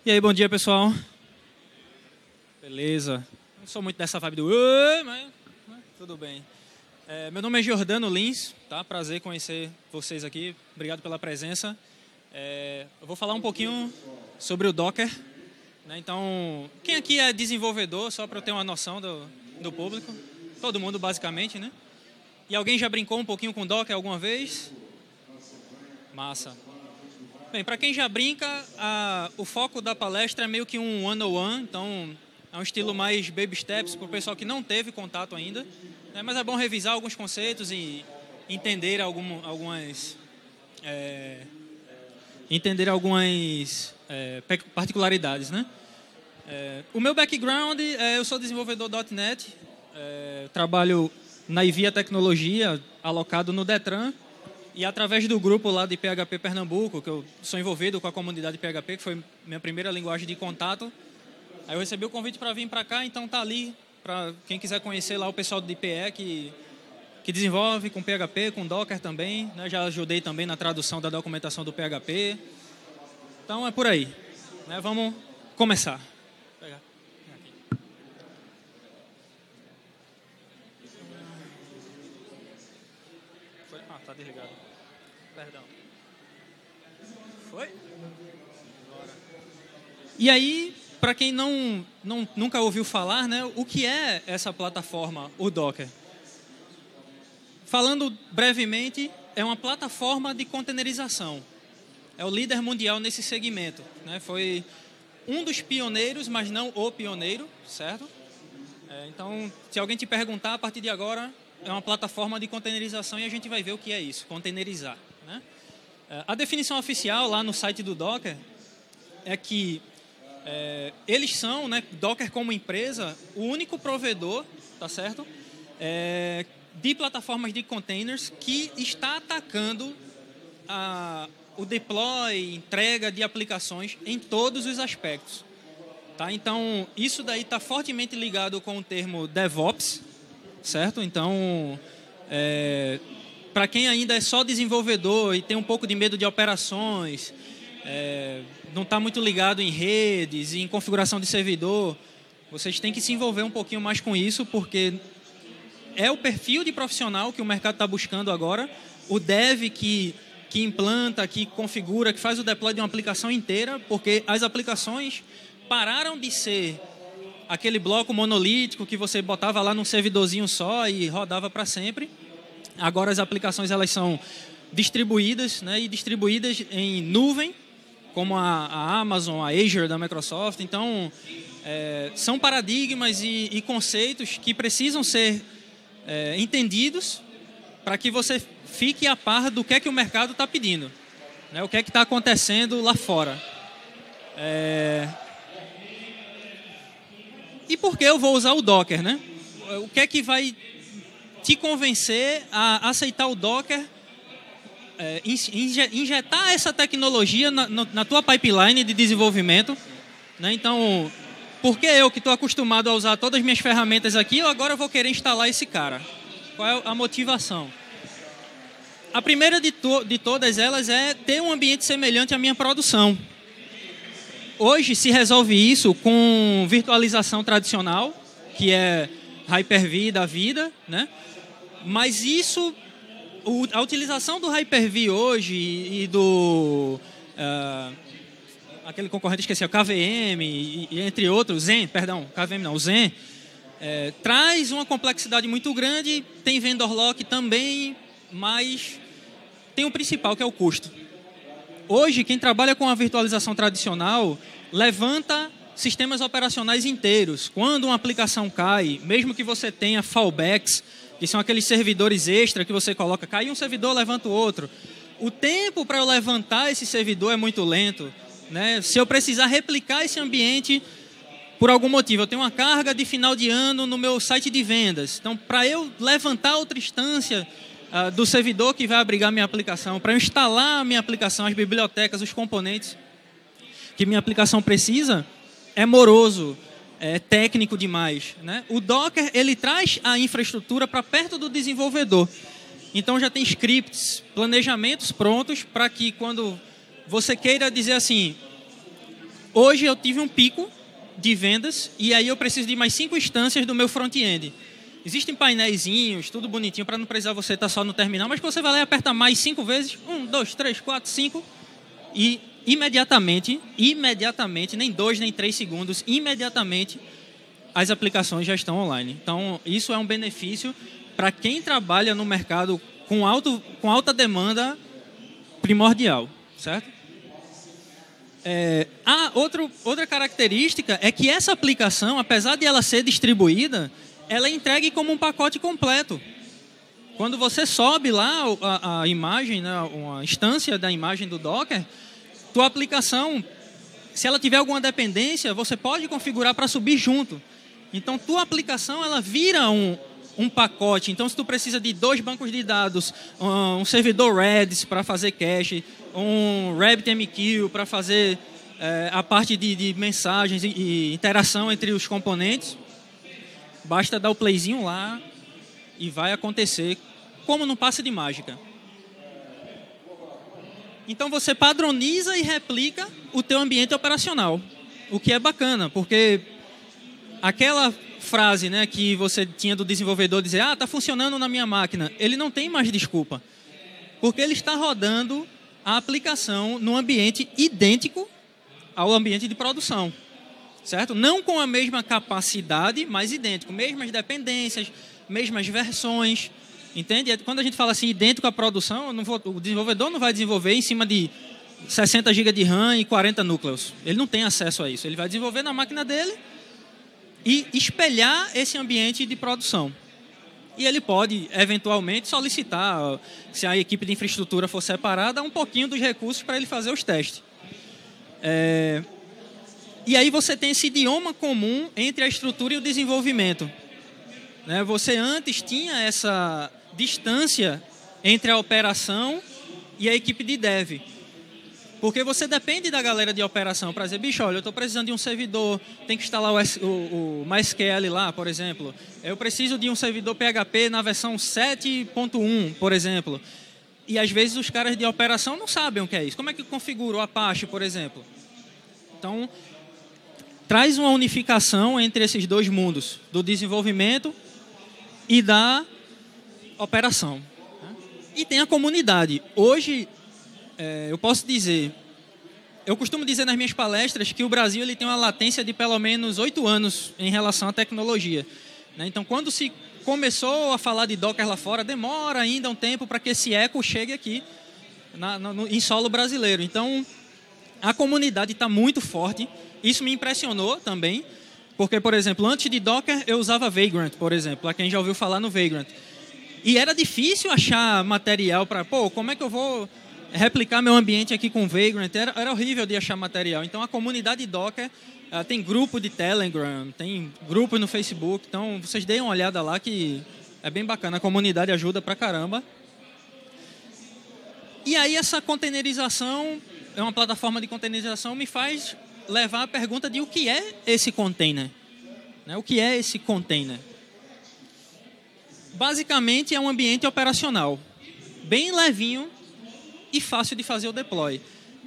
E aí, bom dia, pessoal. Beleza. Não sou muito dessa vibe do "oi", mas tudo bem. Meu nome é Giordano Lins, tá? Prazer conhecer vocês aqui. Obrigado pela presença. Eu vou falar um pouquinho sobre o Docker, né? Então, quem aqui é desenvolvedor, só para eu ter uma noção do público? Todo mundo, basicamente, né? E alguém já brincou um pouquinho com Docker alguma vez? Massa. Bem, para quem já brinca, o foco da palestra é meio que um one-on-one, então é um estilo mais baby steps para o pessoal que não teve contato ainda, né? Mas é bom revisar alguns conceitos e entender algumas particularidades, né? O meu background, eu sou desenvolvedor .NET, trabalho na Ivia Tecnologia, alocado no Detran, e através do grupo lá de PHP Pernambuco, que eu sou envolvido com a comunidade PHP, que foi minha primeira linguagem de contato, aí eu recebi o convite para vir para cá, então tá ali, para quem quiser conhecer lá o pessoal do IPE que desenvolve com PHP, com Docker também, né? Já ajudei também na tradução da documentação do PHP. Então é por aí, né? Vamos começar. Tá desligado. Perdão. Foi? E aí, para quem nunca ouviu falar, né, o que é essa plataforma, o Docker? Falando brevemente, é uma plataforma de containerização. É o líder mundial nesse segmento, né? Foi um dos pioneiros, mas não o pioneiro, certo? Então, se alguém te perguntar, a partir de agora, é uma plataforma de containerização e a gente vai ver o que é isso, containerizar, né? A definição oficial lá no site do Docker é que eles são, né, Docker como empresa, o único provedor, tá certo? De plataformas de containers que está atacando o deploy, entrega de aplicações em todos os aspectos. Tá? Então, isso daí está fortemente ligado com o termo DevOps, certo? Então, para quem ainda é só desenvolvedor e tem um pouco de medo de operações, não está muito ligado em redes, em configuração de servidor, vocês têm que se envolver um pouquinho mais com isso, porque é o perfil de profissional que o mercado está buscando agora, o dev que implanta, que configura, que faz o deploy de uma aplicação inteira, porque as aplicações pararam de ser aquele bloco monolítico que você botava lá num servidorzinho só e rodava para sempre. Agora as aplicações elas são distribuídas, né, e distribuídas em nuvem, como a Amazon, a Azure da Microsoft. Então, são paradigmas e conceitos que precisam ser entendidos para que você fique a par do que é que o mercado está pedindo, né, o que é que está acontecendo lá fora. E por que eu vou usar o Docker, né? O que é que vai te convencer a aceitar o Docker, injetar essa tecnologia na tua pipeline de desenvolvimento, né? Então, por que eu que estou acostumado a usar todas as minhas ferramentas aqui, eu agora vou querer instalar esse cara? Qual é a motivação? A primeira de todas elas é ter um ambiente semelhante à minha produção. Hoje se resolve isso com virtualização tradicional, que é Hyper-V da vida, né? Mas isso, a utilização do Hyper-V hoje e do aquele concorrente, esqueci, o KVM e entre outros, o Zen, traz uma complexidade muito grande, tem vendor lock também, mas tem o principal, que é o custo. Hoje, quem trabalha com a virtualização tradicional levanta sistemas operacionais inteiros. Quando uma aplicação cai, mesmo que você tenha fallbacks, que são aqueles servidores extra que você coloca, cai um servidor, levanta o outro. O tempo para eu levantar esse servidor é muito lento, né? Se eu precisar replicar esse ambiente, por algum motivo, eu tenho uma carga de final de ano no meu site de vendas. Então, para eu levantar outra instância do servidor que vai abrigar minha aplicação, para eu instalar a minha aplicação, as bibliotecas, os componentes que minha aplicação precisa, é moroso, é técnico demais, né? O Docker, ele traz a infraestrutura para perto do desenvolvedor. Então já tem scripts, planejamentos prontos para que quando você queira dizer assim, Hoje eu tive um pico de vendas e aí eu preciso de mais 5 instâncias do meu front-end. Existem painéisinhos, tudo bonitinho, para não precisar você estar só no terminal, mas que você vai lá e aperta mais 5 vezes, 1, 2, 3, 4, 5, e imediatamente, nem 2, nem 3 segundos, imediatamente as aplicações já estão online. Então, isso é um benefício para quem trabalha no mercado com alta demanda primordial, certo? Outra característica é que essa aplicação, apesar de ela ser distribuída, ela é entregue como um pacote completo. Quando você sobe lá a imagem, né, uma instância da imagem do Docker, tua aplicação, se ela tiver alguma dependência, você pode configurar para subir junto. Então, tua aplicação ela vira um pacote. Então, se tu precisa de 2 bancos de dados, um servidor Redis para fazer cache, um RabbitMQ para fazer a parte de mensagens e interação entre os componentes, basta dar o playzinho lá e vai acontecer como num passe de mágica. Então, você padroniza e replica o teu ambiente operacional, o que é bacana, porque aquela frase, né, que você tinha do desenvolvedor dizer, está funcionando na minha máquina, ele não tem mais desculpa, porque ele está rodando a aplicação num ambiente idêntico ao ambiente de produção, certo? Não com a mesma capacidade, mas idêntico, mesmas dependências, mesmas versões, entende? Quando a gente fala assim, idêntico à produção, o desenvolvedor não vai desenvolver em cima de 60 GB de RAM e 40 núcleos. Ele não tem acesso a isso. Ele vai desenvolver na máquina dele e espelhar esse ambiente de produção. E ele pode, eventualmente, solicitar, se a equipe de infraestrutura for separada, um pouquinho dos recursos para ele fazer os testes. E aí você tem esse idioma comum entre a estrutura e o desenvolvimento. Né? Você antes tinha essa distância entre a operação e a equipe de dev. Porque você depende da galera de operação para dizer, bicho, olha, eu estou precisando de um servidor, tem que instalar o MySQL lá, por exemplo. Eu preciso de um servidor PHP na versão 7.1, por exemplo. E às vezes os caras de operação não sabem o que é isso. Como é que configura o Apache, por exemplo? Então, traz uma unificação entre esses dois mundos, do desenvolvimento e da operação. E tem a comunidade. Hoje, eu posso dizer, eu costumo dizer nas minhas palestras que o Brasil ele tem uma latência de pelo menos 8 anos em relação à tecnologia. Então, quando se começou a falar de Docker lá fora, demora ainda um tempo para que esse eco chegue aqui em solo brasileiro. Então, a comunidade está muito forte. Isso me impressionou também, porque, por exemplo, antes de Docker, eu usava Vagrant, por exemplo. A quem já ouviu falar no Vagrant. E era difícil achar material para, como é que eu vou replicar meu ambiente aqui com Vagrant? Era horrível de achar material. Então, a comunidade Docker tem grupo de Telegram, tem grupo no Facebook. Então, vocês deem uma olhada lá que é bem bacana. A comunidade ajuda pra caramba. E aí, essa containerização, é uma plataforma de containerização, me faz levar a pergunta de o que é esse container. O que é esse container? Basicamente, é um ambiente operacional, bem levinho e fácil de fazer o deploy.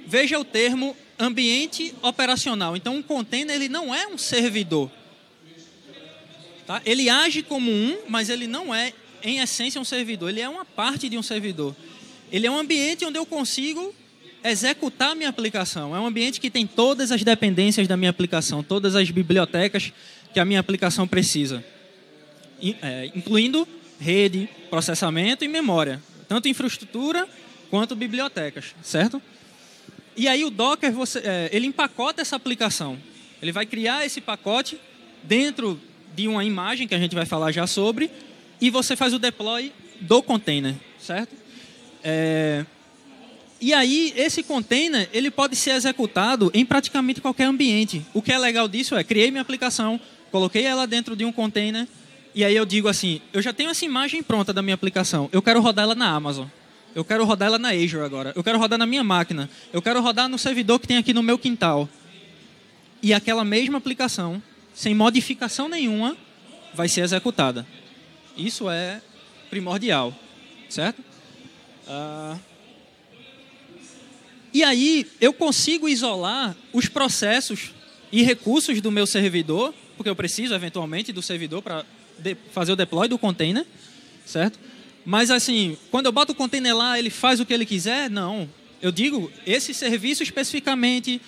Veja o termo ambiente operacional. Então, um container ele não é um servidor. Tá? Ele age como mas ele não é, em essência, um servidor. Ele é uma parte de um servidor. Ele é um ambiente onde eu consigo executar a minha aplicação. É um ambiente que tem todas as dependências da minha aplicação, todas as bibliotecas que a minha aplicação precisa, incluindo rede, processamento e memória, tanto infraestrutura quanto bibliotecas, certo? E aí o Docker, ele empacota essa aplicação. Ele vai criar esse pacote dentro de uma imagem que a gente vai falar já sobre e você faz o deploy do container, certo? E aí, esse container, ele pode ser executado em praticamente qualquer ambiente. O que é legal disso criei minha aplicação, coloquei ela dentro de um container, e aí eu digo assim, eu já tenho essa imagem pronta da minha aplicação, eu quero rodar ela na Amazon, eu quero rodar ela na Azure agora, eu quero rodar na minha máquina, eu quero rodar no servidor que tem aqui no meu quintal. E aquela mesma aplicação, sem modificação nenhuma, vai ser executada. Isso é primordial, certo? E aí eu consigo isolar os processos e recursos do meu servidor, porque eu preciso eventualmente do servidor para fazer o deploy do container, certo? Mas assim, quando eu boto o container lá, ele faz o que ele quiser? Não. Eu digo, esse serviço especificamente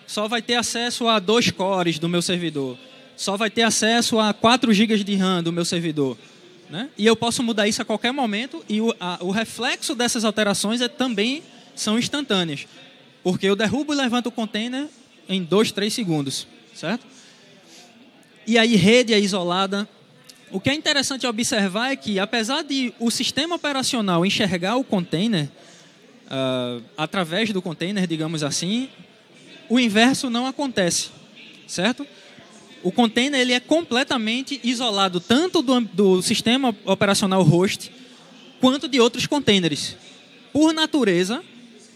só vai ter acesso a 2 cores do meu servidor. Só vai ter acesso a 4 GB de RAM do meu servidor. Né? E eu posso mudar isso a qualquer momento e o reflexo dessas alterações também são instantâneas. Porque eu derrubo e levanto o container em 2, 3 segundos. Certo? E aí, rede é isolada. O que é interessante observar é que, apesar de o sistema operacional enxergar o container, através do container, digamos assim, o inverso não acontece, certo? O container ele é completamente isolado, tanto do sistema operacional host, quanto de outros containers. Por natureza,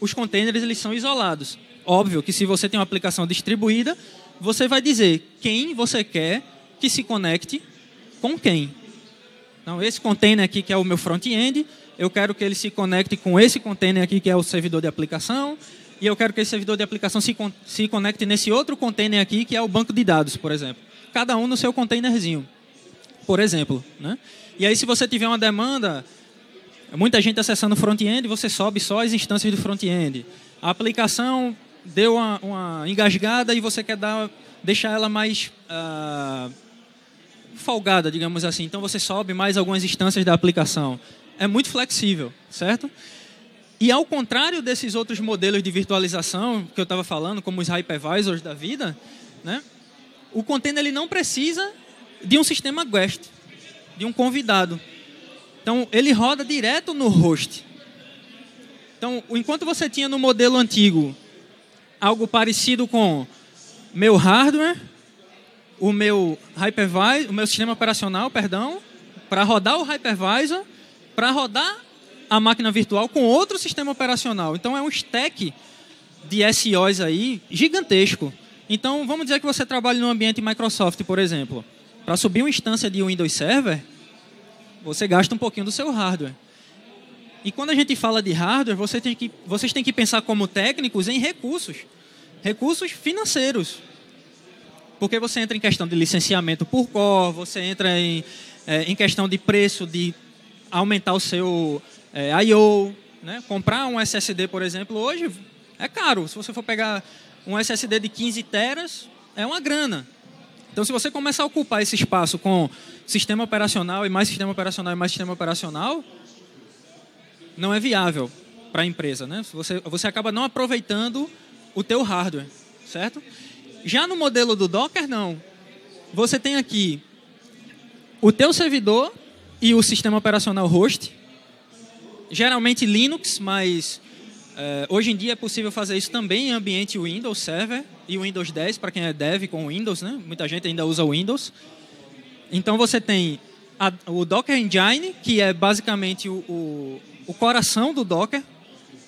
os containers eles são isolados. Óbvio que se você tem uma aplicação distribuída, você vai dizer quem você quer que se conecte com quem. Então, esse container aqui que é o meu front-end, eu quero que ele se conecte com esse container aqui que é o servidor de aplicação, e eu quero que esse servidor de aplicação se conecte nesse outro container aqui que é o banco de dados, por exemplo. Cada um no seu containerzinho, por exemplo. Né? E aí, se você tiver uma demanda, muita gente acessando o front-end, você sobe só as instâncias do front-end. A aplicação deu uma engasgada e você quer deixar ela mais folgada, digamos assim. Então, você sobe mais algumas instâncias da aplicação. É muito flexível, certo? E ao contrário desses outros modelos de virtualização que eu estava falando, como os hypervisors da vida, né? O container ele não precisa de um sistema guest, de um convidado. Então, ele roda direto no host. Então, enquanto você tinha no modelo antigo algo parecido com meu hardware, o meu hypervisor, o meu sistema operacional, perdão, para rodar o hypervisor, para rodar a máquina virtual com outro sistema operacional. Então, é um stack de SOs aí gigantesco. Então, vamos dizer que você trabalha no ambiente Microsoft, por exemplo. Para subir uma instância de Windows Server, você gasta um pouquinho do seu hardware. E quando a gente fala de hardware, vocês têm que pensar como técnicos em recursos. Recursos financeiros. Porque você entra em questão de licenciamento por core, você entra em questão de preço, de aumentar o seu I/O. Né? Comprar um SSD, por exemplo, hoje é caro. Se você for pegar um SSD de 15 teras, é uma grana. Então, se você começar a ocupar esse espaço com sistema operacional e mais sistema operacional e mais sistema operacional, não é viável para a empresa. Né? Você acaba não aproveitando o teu hardware, certo? Já no modelo do Docker, não. Você tem aqui o teu servidor e o sistema operacional host, geralmente Linux, mas hoje em dia é possível fazer isso também em ambiente Windows Server e Windows 10, para quem é dev com Windows, né? Muita gente ainda usa Windows. Então você tem o Docker Engine, que é basicamente o coração do Docker.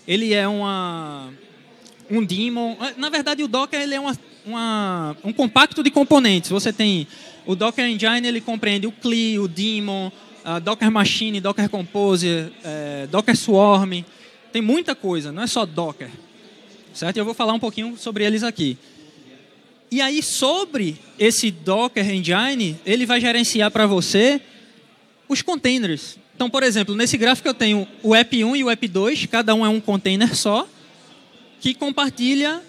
Ele é um daemon. Na verdade, o Docker ele é um compacto de componentes. Você tem o Docker Engine, ele compreende o CLI, o daemon, a Docker Machine, Docker Composer, Docker Swarm. Tem muita coisa, não é só Docker. Certo? Eu vou falar um pouquinho sobre eles aqui. E aí, sobre esse Docker Engine, ele vai gerenciar para você os containers. Então, por exemplo, nesse gráfico eu tenho o app1 e o app2, cada um é um container só, que compartilham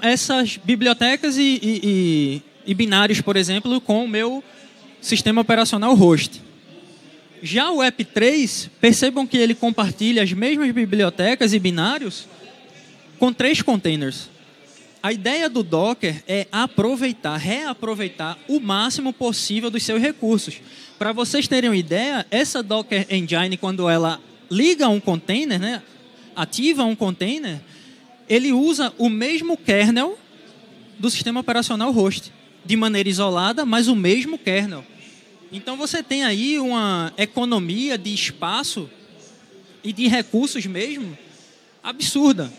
essas bibliotecas e binários, por exemplo, com o meu sistema operacional host. Já o app3, percebam que ele compartilha as mesmas bibliotecas e binários com 3 containers. A ideia do Docker é reaproveitar o máximo possível dos seus recursos. Para vocês terem uma ideia, essa Docker Engine, quando ela liga um container, né, ativa um container, ele usa o mesmo kernel do sistema operacional host, de maneira isolada, mas o mesmo kernel. Então você tem aí uma economia de espaço e de recursos mesmo absurda.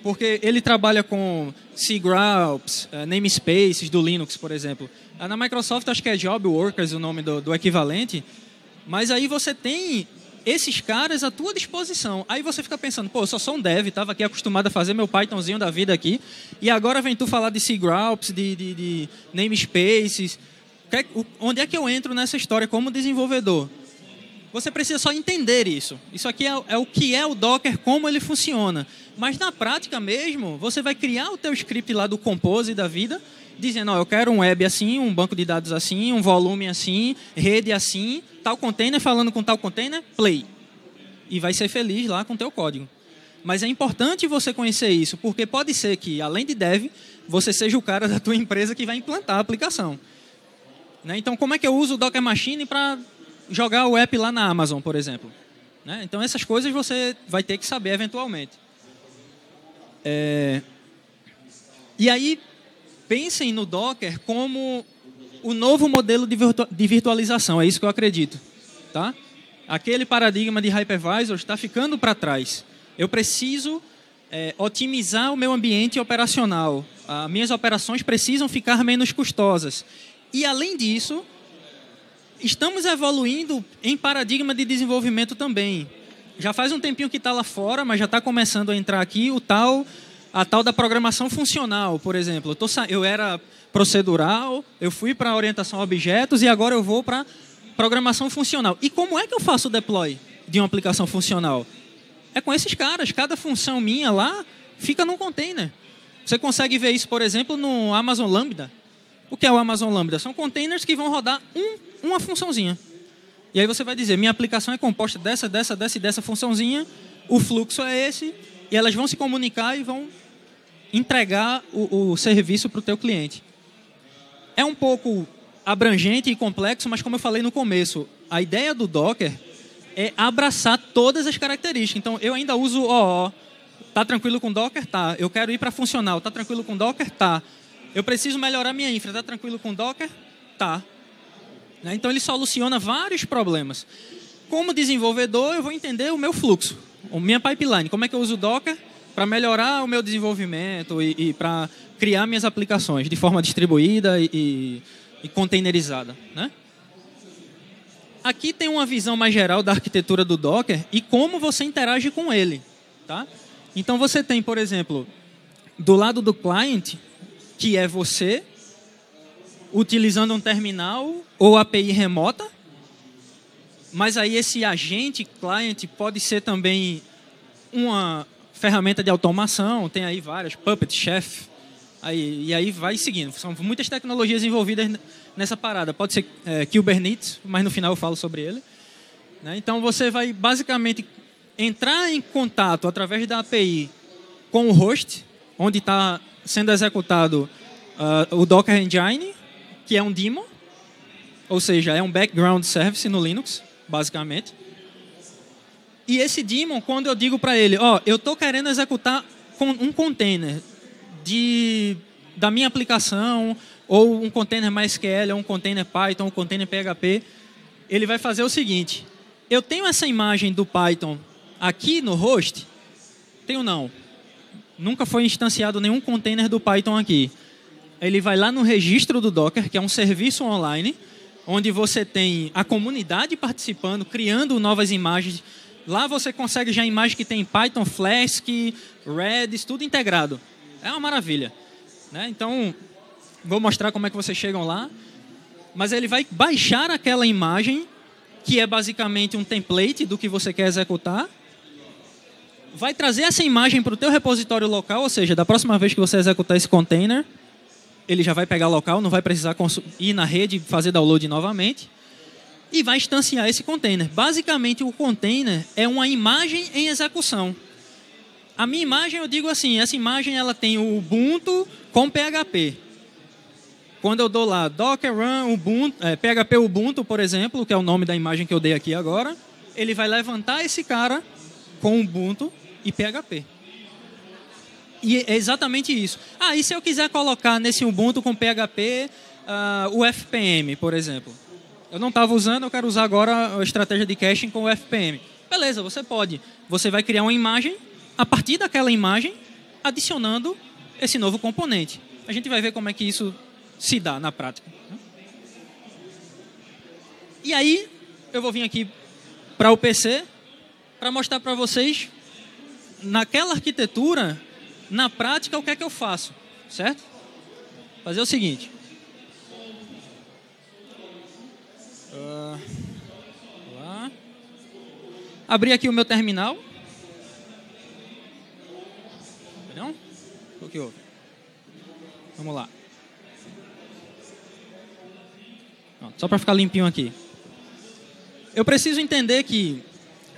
Porque ele trabalha com cgroups, namespaces do Linux, por exemplo. Na Microsoft, acho que é Job Workers o nome do equivalente. Mas aí você tem esses caras à tua disposição. Aí você fica pensando, pô, eu só sou um dev, estava aqui acostumado a fazer meu Pythonzinho da vida aqui, e agora vem tu falar de cgroups, de namespaces. Onde é que eu entro nessa história como desenvolvedor? Você precisa só entender isso. Isso aqui é o que é o Docker, como ele funciona. Mas na prática mesmo, você vai criar o teu script lá do Compose da vida, dizendo, eu quero um web assim, um banco de dados assim, um volume assim, rede assim, tal container falando com tal container, play. E vai ser feliz lá com o teu código. Mas é importante você conhecer isso, porque pode ser que, além de dev, você seja o cara da tua empresa que vai implantar a aplicação. Né? Então, como é que eu uso o Docker Machine para jogar o app lá na Amazon, por exemplo? Né? Então, essas coisas você vai ter que saber eventualmente. E aí, pensem no Docker como o novo modelo de virtualização. É isso que eu acredito. Tá? Aquele paradigma de hypervisors está ficando para trás. Eu preciso otimizar o meu ambiente operacional. As minhas operações precisam ficar menos custosas. E, além disso, estamos evoluindo em paradigma de desenvolvimento também. Já faz um tempinho que está lá fora, mas já está começando a entrar aqui a tal da programação funcional, por exemplo. Eu era procedural, eu fui para orientação a objetos e agora eu vou para programação funcional. E como é que eu faço o deploy de uma aplicação funcional? É com esses caras. Cada função minha lá fica num container. Você consegue ver isso, por exemplo, no Amazon Lambda. O que é o Amazon Lambda? São containers que vão rodar uma funçãozinha. E aí você vai dizer, minha aplicação é composta dessa funçãozinha, o fluxo é esse, e elas vão se comunicar e vão entregar o serviço para o teu cliente. É um pouco abrangente e complexo, mas como eu falei no começo, a ideia do Docker é abraçar todas as características. Então, eu ainda uso OO. Tá tranquilo com Docker? Tá. Eu quero ir para funcional. Tá tranquilo com Docker? Tá. Eu preciso melhorar minha infra. Tá tranquilo com Docker? Tá. Então, ele soluciona vários problemas. Como desenvolvedor, eu vou entender o meu fluxo, a minha pipeline. Como é que eu uso o Docker para melhorar o meu desenvolvimento e para criar minhas aplicações de forma distribuída e containerizada, né? Aqui tem uma visão mais geral da arquitetura do Docker e como você interage com ele. Tá? Então, você tem, por exemplo, do lado do client, que é você, utilizando um terminal ou API remota, mas aí esse agente client pode ser também uma ferramenta de automação, tem aí várias, Puppet, Chef, e aí vai seguindo. São muitas tecnologias envolvidas nessa parada. Pode ser Kubernetes, mas no final eu falo sobre ele. Né? Então, você vai basicamente entrar em contato através da API com o host, onde está sendo executado o Docker Engine, que é um daemon, ou seja, é um background service no Linux, basicamente. E esse daemon, quando eu digo para ele, eu estou querendo executar um container da minha aplicação, ou um container MySQL, ou um container Python, um container PHP, ele vai fazer o seguinte: eu tenho essa imagem do Python aqui no host? Tenho não. Nunca foi instanciado nenhum container do Python aqui. Ele vai lá no registro do Docker, que é um serviço online, onde você tem a comunidade participando, criando novas imagens. Lá você consegue já imagens que tem Python, Flask, Redis, tudo integrado. É uma maravilha. Né? Então, vou mostrar como é que vocês chegam lá. Mas ele vai baixar aquela imagem, que é basicamente um template do que você quer executar. Vai trazer essa imagem para o teu repositório local, ou seja, da próxima vez que você executar esse container, ele já vai pegar local, não vai precisar ir na rede e fazer download novamente. E vai instanciar esse container. Basicamente, o container é uma imagem em execução. A minha imagem, eu digo assim, essa imagem ela tem o Ubuntu com PHP. Quando eu dou lá Docker Run Ubuntu, PHP Ubuntu, por exemplo, que é o nome da imagem que eu dei aqui agora, ele vai levantar esse cara com Ubuntu e PHP. E é exatamente isso. E se eu quiser colocar nesse Ubuntu com PHP o FPM, por exemplo? Eu não estava usando, eu quero usar agora a estratégia de caching com o FPM. Beleza, você pode. Você vai criar uma imagem, a partir daquela imagem, adicionando esse novo componente. A gente vai ver como é que isso se dá na prática. E aí, eu vou vir aqui para o PC, para mostrar para vocês, naquela arquitetura, na prática, o que é que eu faço, certo? Fazer o seguinte. Lá. Abrir aqui o meu terminal. Não? O que houve? Vamos lá. Pronto, só para ficar limpinho aqui. Eu preciso entender que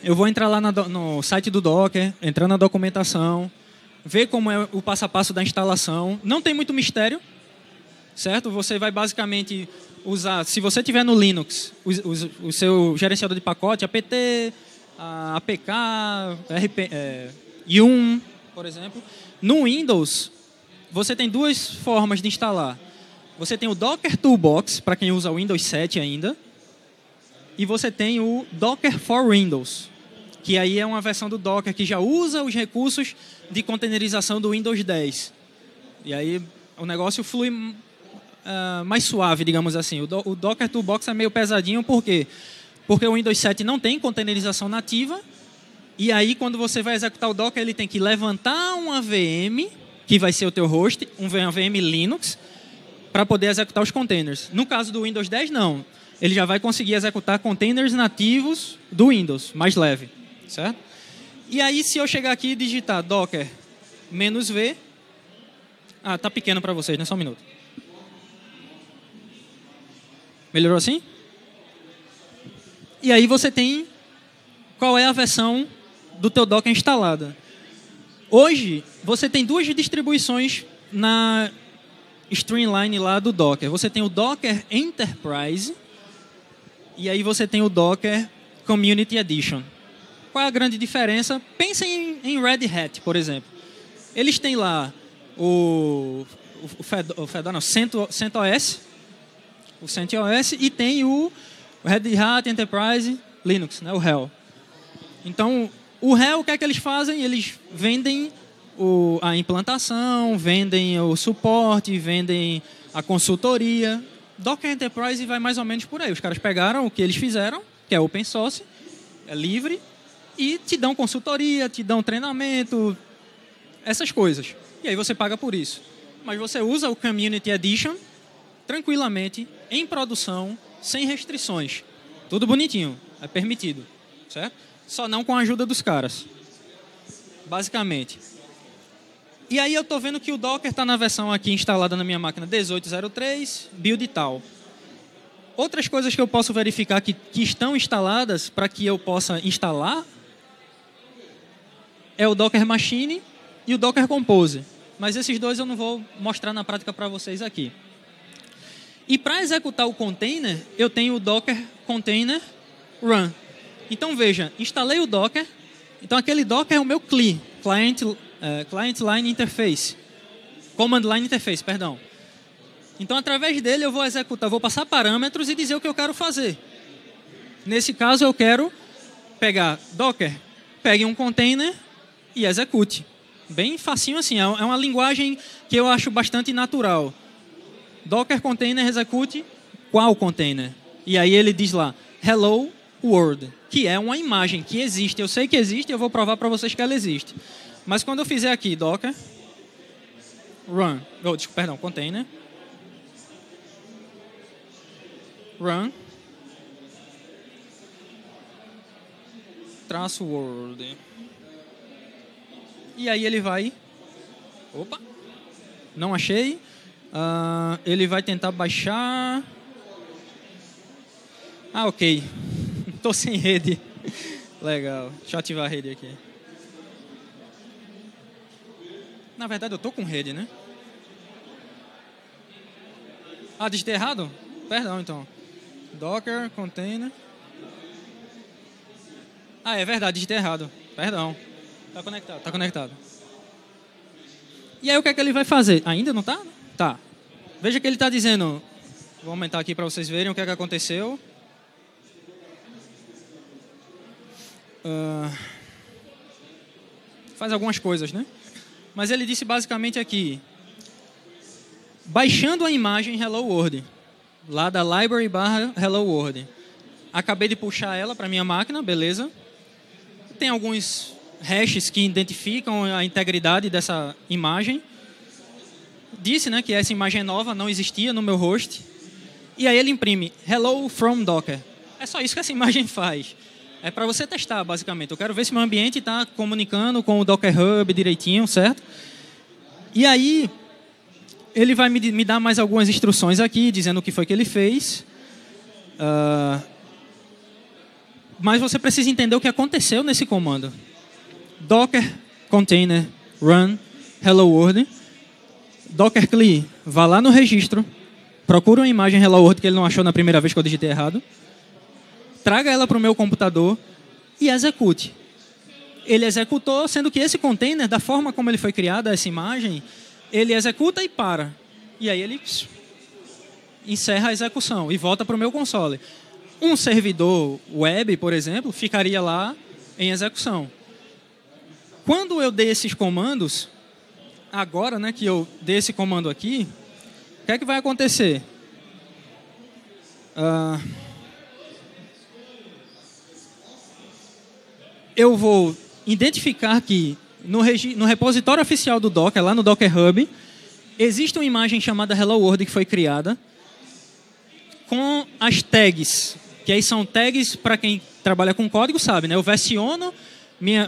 eu vou entrar lá no site do Docker, entrar na documentação, ver como é o passo a passo da instalação. Não tem muito mistério, certo? Você vai basicamente usar, se você tiver no Linux, o seu gerenciador de pacote, apt, apk, yum, por exemplo. No Windows, você tem duas formas de instalar. Você tem o Docker Toolbox, para quem usa o Windows 7 ainda, e você tem o Docker for Windows, que aí é uma versão do Docker que já usa os recursos de containerização do Windows 10. E aí o negócio flui mais suave, digamos assim. O Docker Toolbox é meio pesadinho, por quê? Porque o Windows 7 não tem containerização nativa, e aí quando você vai executar o Docker, ele tem que levantar uma VM, que vai ser o teu host, uma VM Linux, para poder executar os containers. No caso do Windows 10, não. Ele já vai conseguir executar containers nativos do Windows, mais leve, certo? E aí, se eu chegar aqui e digitar docker -v... tá pequeno para vocês, né? Só um minuto. Melhorou assim? E aí você tem qual é a versão do teu Docker instalada. Hoje, você tem duas distribuições na streamline lá do Docker. Você tem o Docker Enterprise e aí você tem o Docker Community Edition. Qual é a grande diferença? Pensem em Red Hat, por exemplo. Eles têm lá o CentOS, o CentOS, e tem o Red Hat Enterprise Linux, né, o HEL. Então, o HEL, o que é que eles fazem? Eles vendem a implantação, vendem o suporte, vendem a consultoria. Docker Enterprise vai mais ou menos por aí. Os caras pegaram o que eles fizeram, que é open source, é livre, e te dão consultoria, te dão treinamento, essas coisas. E aí você paga por isso. Mas você usa o Community Edition tranquilamente, em produção, sem restrições. Tudo bonitinho, é permitido, certo? Só não com a ajuda dos caras, basicamente. E aí eu estou vendo que o Docker está na versão aqui instalada na minha máquina 18.03, build e tal. Outras coisas que eu posso verificar que estão instaladas para que eu possa instalar é o Docker Machine e o Docker Compose. Mas esses dois eu não vou mostrar na prática para vocês aqui. E para executar o container, eu tenho o Docker Container Run. Então veja, instalei o Docker. Então aquele Docker é o meu CLI, Client Line Interface. Command Line Interface, perdão. Então através dele eu vou executar, vou passar parâmetros e dizer o que eu quero fazer. Nesse caso eu quero pegar Docker, pegue um container e execute. Bem facinho assim, é uma linguagem que eu acho bastante natural. Docker container execute qual container? E aí ele diz lá, hello world, que é uma imagem que existe. Eu sei que existe e eu vou provar para vocês que ela existe. Mas quando eu fizer aqui Docker run, perdão, container run traço world. E aí ele vai... Opa! Não achei. Ele vai tentar baixar... ok. Estou sem rede. Legal. Deixa eu ativar a rede aqui. Na verdade, eu estou com rede, né? Digitei errado? Perdão, então. Docker, container... é verdade, digitei errado. Perdão. Tá conectado, tá conectado. E aí o que é que ele vai fazer? Ainda não tá? Tá. Veja que ele está dizendo... Vou aumentar aqui para vocês verem o que é que aconteceu. Faz algumas coisas, né? Mas ele disse basicamente aqui... Baixando a imagem Hello World. Lá da library /Hello World. Acabei de puxar ela para minha máquina, beleza. Tem alguns hashes que identificam a integridade dessa imagem. Disse, né, que essa imagem é nova, não existia no meu host. E aí ele imprime Hello from Docker. É só isso que essa imagem faz. É para você testar, basicamente. Eu quero ver se meu ambiente está comunicando com o Docker Hub direitinho, certo? E aí, ele vai me dar mais algumas instruções aqui, dizendo o que foi que ele fez. Mas você precisa entender o que aconteceu nesse comando. Docker container run hello world. Docker CLI, vá lá no registro, procura uma imagem hello world que ele não achou na primeira vez que eu digitei errado, traga ela para o meu computador e execute. Ele executou, sendo que esse container, da forma como ele foi criada, essa imagem, ele executa e para. E aí ele encerra a execução e volta para o meu console. Um servidor web, por exemplo, ficaria lá em execução. Quando eu dei esses comandos, agora, né, que eu dei esse comando aqui, o que é que vai acontecer? Eu vou identificar que no repositório oficial do Docker, lá no Docker Hub, existe uma imagem chamada Hello World que foi criada com as tags, que aí são tags, para quem trabalha com código sabe, né? Eu versiono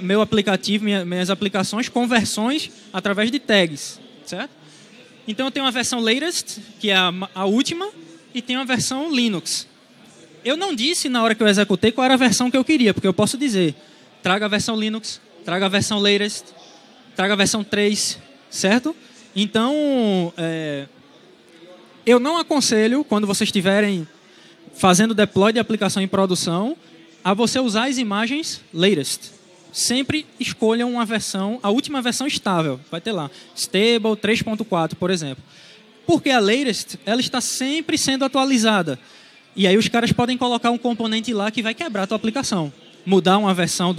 meu aplicativo, minhas aplicações com versões através de tags, certo? Então eu tenho uma versão latest, que é a última, e tenho uma versão Linux. Eu não disse na hora que eu executei qual era a versão que eu queria, porque eu posso dizer, traga a versão Linux, traga a versão latest, traga a versão 3, certo? Então, eu não aconselho, quando vocês estiverem fazendo deploy de aplicação em produção, a você usar as imagens latest. Sempre escolham uma versão, a última versão estável. Vai ter lá, stable 3.4, por exemplo. Porque a latest, ela está sempre sendo atualizada. E aí os caras podem colocar um componente lá que vai quebrar a tua aplicação. Mudar uma versão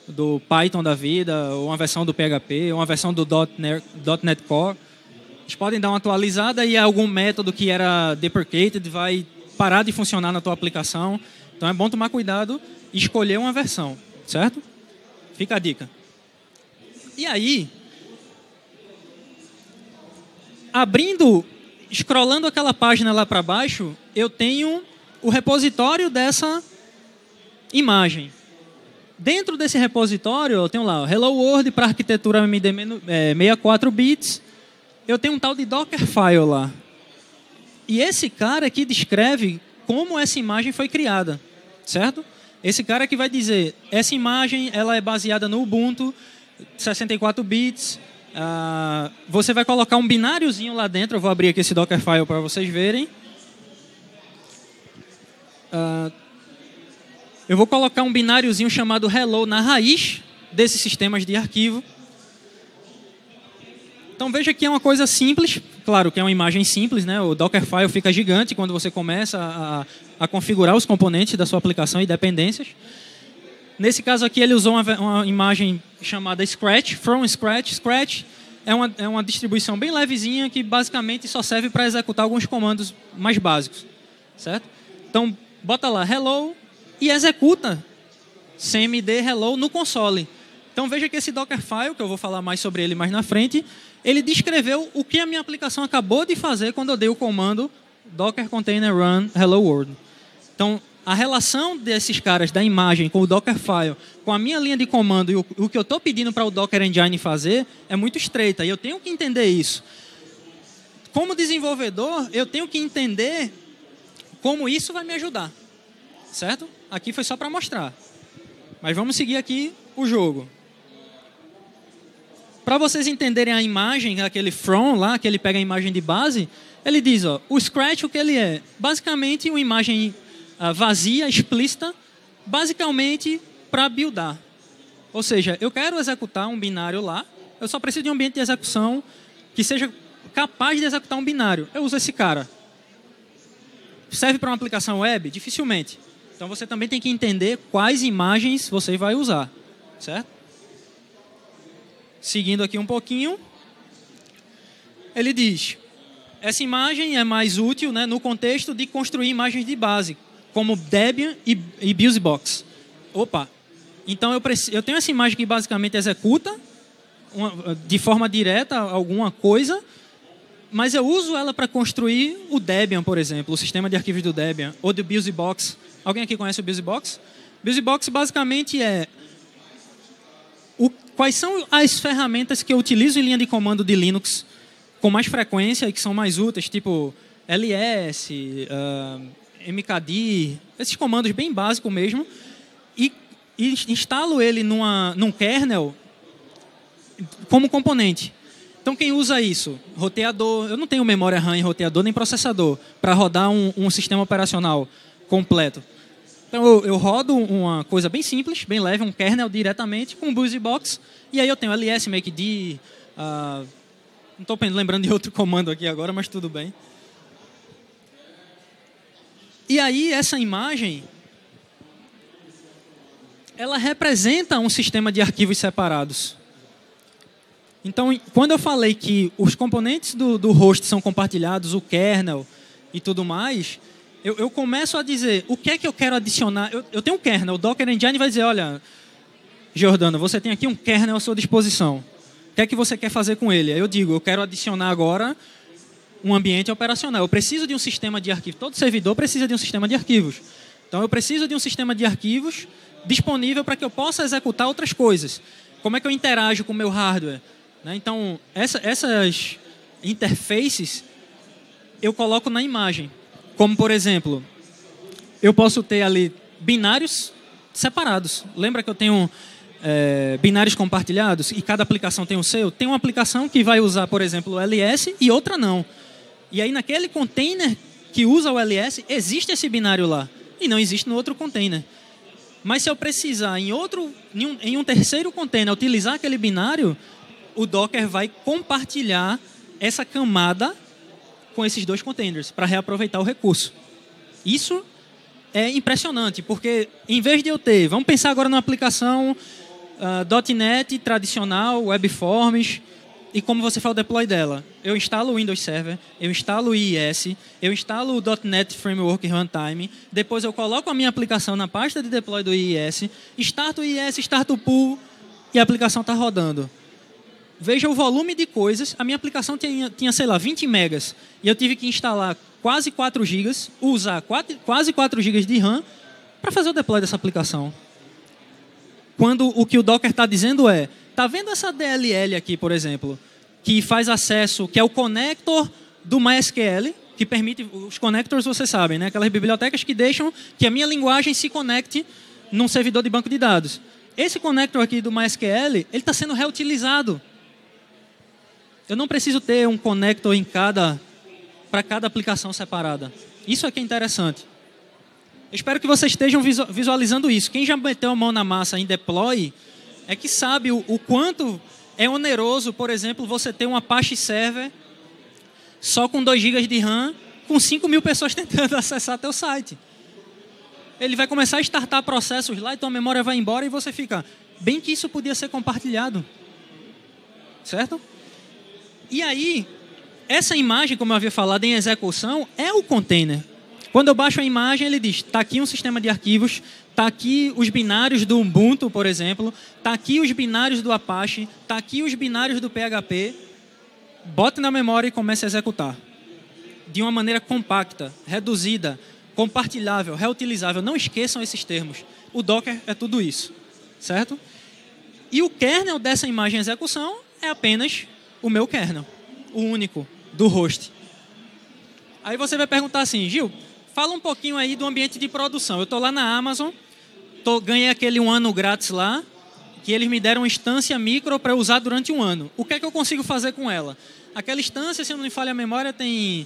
do Python da vida, ou uma versão do PHP, ou uma versão do .NET Core. Eles podem dar uma atualizada e algum método que era deprecated vai parar de funcionar na tua aplicação. Então é bom tomar cuidado e escolher uma versão, certo? Fica a dica. E aí, scrollando aquela página lá para baixo, eu tenho o repositório dessa imagem. Dentro desse repositório, eu tenho lá Hello World para arquitetura AMD 64 bits. Eu tenho um tal de Dockerfile lá. E esse cara aqui descreve como essa imagem foi criada, certo? Esse cara que vai dizer, essa imagem ela é baseada no Ubuntu, 64 bits. Você vai colocar um bináriozinho lá dentro. Eu vou abrir aqui esse Dockerfile para vocês verem. Eu vou colocar um bináriozinho chamado hello na raiz desses sistemas de arquivo. Então veja que é uma coisa simples, claro que é uma imagem simples, né? O Dockerfile fica gigante quando você começa a configurar os componentes da sua aplicação e dependências. Nesse caso aqui ele usou uma imagem chamada Scratch, from Scratch. Scratch é uma distribuição bem levezinha que basicamente só serve para executar alguns comandos mais básicos, certo? Então bota lá hello e executa cmd hello no console. Então veja que esse Dockerfile, que eu vou falar mais sobre ele mais na frente, ele descreveu o que a minha aplicação acabou de fazer quando eu dei o comando Docker Container Run Hello World. Então, a relação desses caras da imagem com o Dockerfile, com a minha linha de comando e o que eu estou pedindo para o Docker Engine fazer é muito estreita. E eu tenho que entender isso. Como desenvolvedor, eu tenho que entender como isso vai me ajudar. Certo? Aqui foi só para mostrar. Mas vamos seguir aqui o jogo. Para vocês entenderem a imagem, aquele from lá, que ele pega a imagem de base, ele diz, ó, o Scratch, o que ele é? Basicamente, uma imagem vazia, explícita, basicamente para buildar. Ou seja, eu quero executar um binário lá, eu só preciso de um ambiente de execução que seja capaz de executar um binário. Eu uso esse cara. Serve para uma aplicação web? Dificilmente. Então, você também tem que entender quais imagens você vai usar, certo? Seguindo aqui um pouquinho, ele diz, essa imagem é mais útil, né, no contexto de construir imagens de base. como Debian e BusyBox. Opa, então eu tenho essa imagem que basicamente executa de forma direta alguma coisa, mas eu uso ela para construir o Debian, por exemplo, o sistema de arquivos do Debian, ou do BusyBox. Alguém aqui conhece o BusyBox? BusyBox basicamente quais são as ferramentas que eu utilizo em linha de comando de Linux com mais frequência e que são mais úteis, tipo ls, mkdir, esses comandos bem básicos mesmo, e instalo ele num kernel como componente. Então, quem usa isso? Roteador. Eu não tenho memória RAM em roteador nem processador para rodar um sistema operacional completo. Então, eu rodo uma coisa bem simples, bem leve, um kernel diretamente com o BusyBox, e aí eu tenho ls, mkdir, não estou lembrando de outro comando aqui agora, mas tudo bem. E aí, essa imagem, ela representa um sistema de arquivos separados. Então, quando eu falei que os componentes do host são compartilhados, o kernel e tudo mais, eu começo a dizer o que é que eu quero adicionar. Eu tenho um kernel, o Docker Engine vai dizer, olha, Giordano, você tem aqui um kernel à sua disposição. O que é que você quer fazer com ele? Aí eu digo, eu quero adicionar agora um ambiente operacional. Eu preciso de um sistema de arquivos. Todo servidor precisa de um sistema de arquivos. Então, eu preciso de um sistema de arquivos disponível para que eu possa executar outras coisas. Como é que eu interajo com o meu hardware? Então, essas interfaces eu coloco na imagem. Como, por exemplo, eu posso ter ali binários separados. Lembra que eu tenho binários compartilhados e cada aplicação tem o seu? Tem uma aplicação que vai usar, por exemplo, o ls e outra não. E aí, naquele container que usa o ls, existe esse binário lá. E não existe no outro container. Mas se eu precisar, em um terceiro container, utilizar aquele binário, o Docker vai compartilhar essa camada com esses dois containers para reaproveitar o recurso. Isso é impressionante, porque em vez de eu ter... Vamos pensar agora numa aplicação .NET tradicional, WebForms, e como você faz o deploy dela. Eu instalo o Windows Server, eu instalo o IIS, eu instalo o .NET Framework Runtime, depois eu coloco a minha aplicação na pasta de deploy do IIS, starto o IIS, starto o pool, e a aplicação está rodando. Veja o volume de coisas. A minha aplicação tinha, sei lá, 20 megas. E eu tive que instalar quase 4 gigas, usar quase 4 gigas de RAM para fazer o deploy dessa aplicação. Quando o que o Docker está dizendo está vendo essa DLL aqui, por exemplo, que faz acesso, que é o connector do MySQL, que permite, os connectors vocês sabem, né? Aquelas bibliotecas que deixam que a minha linguagem se conecte num servidor de banco de dados. Esse connector aqui do MySQL, ele está sendo reutilizado. Eu não preciso ter um connector para cada aplicação separada. Isso aqui é interessante. Eu espero que vocês estejam visualizando isso. Quem já meteu a mão na massa em deploy é que sabe o quanto é oneroso, por exemplo, você ter um Apache Server só com 2 GB de RAM, com 5.000 pessoas tentando acessar teu site. Ele vai começar a startar processos lá, então a memória vai embora e você fica... Bem que isso podia ser compartilhado. Certo? E aí, essa imagem, como eu havia falado, em execução, é o container. Quando eu baixo a imagem, ele diz, está aqui um sistema de arquivos, está aqui os binários do Ubuntu, por exemplo, está aqui os binários do Apache, está aqui os binários do PHP, bote na memória e comece a executar. De uma maneira compacta, reduzida, compartilhável, reutilizável. Não esqueçam esses termos. O Docker é tudo isso. Certo? E o kernel dessa imagem em execução é apenas o meu kernel, o único, do host. Aí você vai perguntar assim, Gil, fala um pouquinho aí do ambiente de produção. Eu estou lá na Amazon, ganhei aquele 1 ano grátis lá, que eles me deram uma instância micro para usar durante 1 ano. O que é que eu consigo fazer com ela? Aquela instância, se não me falha a memória, tem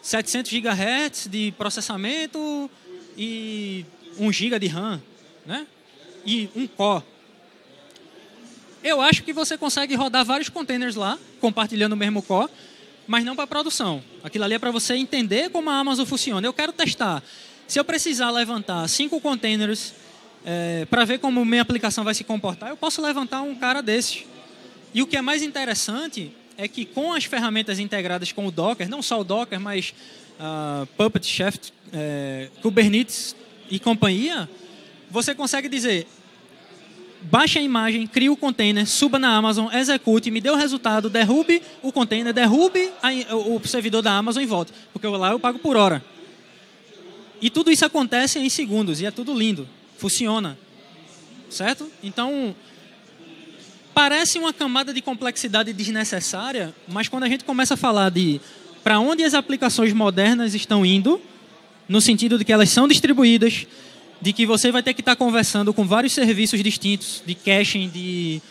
700 GHz de processamento e 1 GB de RAM, né? E 1 core. Eu acho que você consegue rodar vários containers lá, compartilhando o mesmo core, mas não para produção. Aquilo ali é para você entender como a Amazon funciona. Eu quero testar. Se eu precisar levantar 5 containers para ver como minha aplicação vai se comportar, eu posso levantar um cara desses. E o que é mais interessante é que com as ferramentas integradas com o Docker, não só o Docker, mas Puppet, Chef, Kubernetes, e companhia, você consegue dizer, baixe a imagem, crie o container, suba na Amazon, execute, me dê o resultado, derrube o container, derrube o servidor da Amazon e volte. Porque lá eu pago por hora. E tudo isso acontece em segundos, e é tudo lindo. Funciona. Certo? Então, parece uma camada de complexidade desnecessária, mas quando a gente começa a falar de para onde as aplicações modernas estão indo, no sentido de que elas são distribuídas, de que você vai ter que estar conversando com vários serviços distintos, de caching, de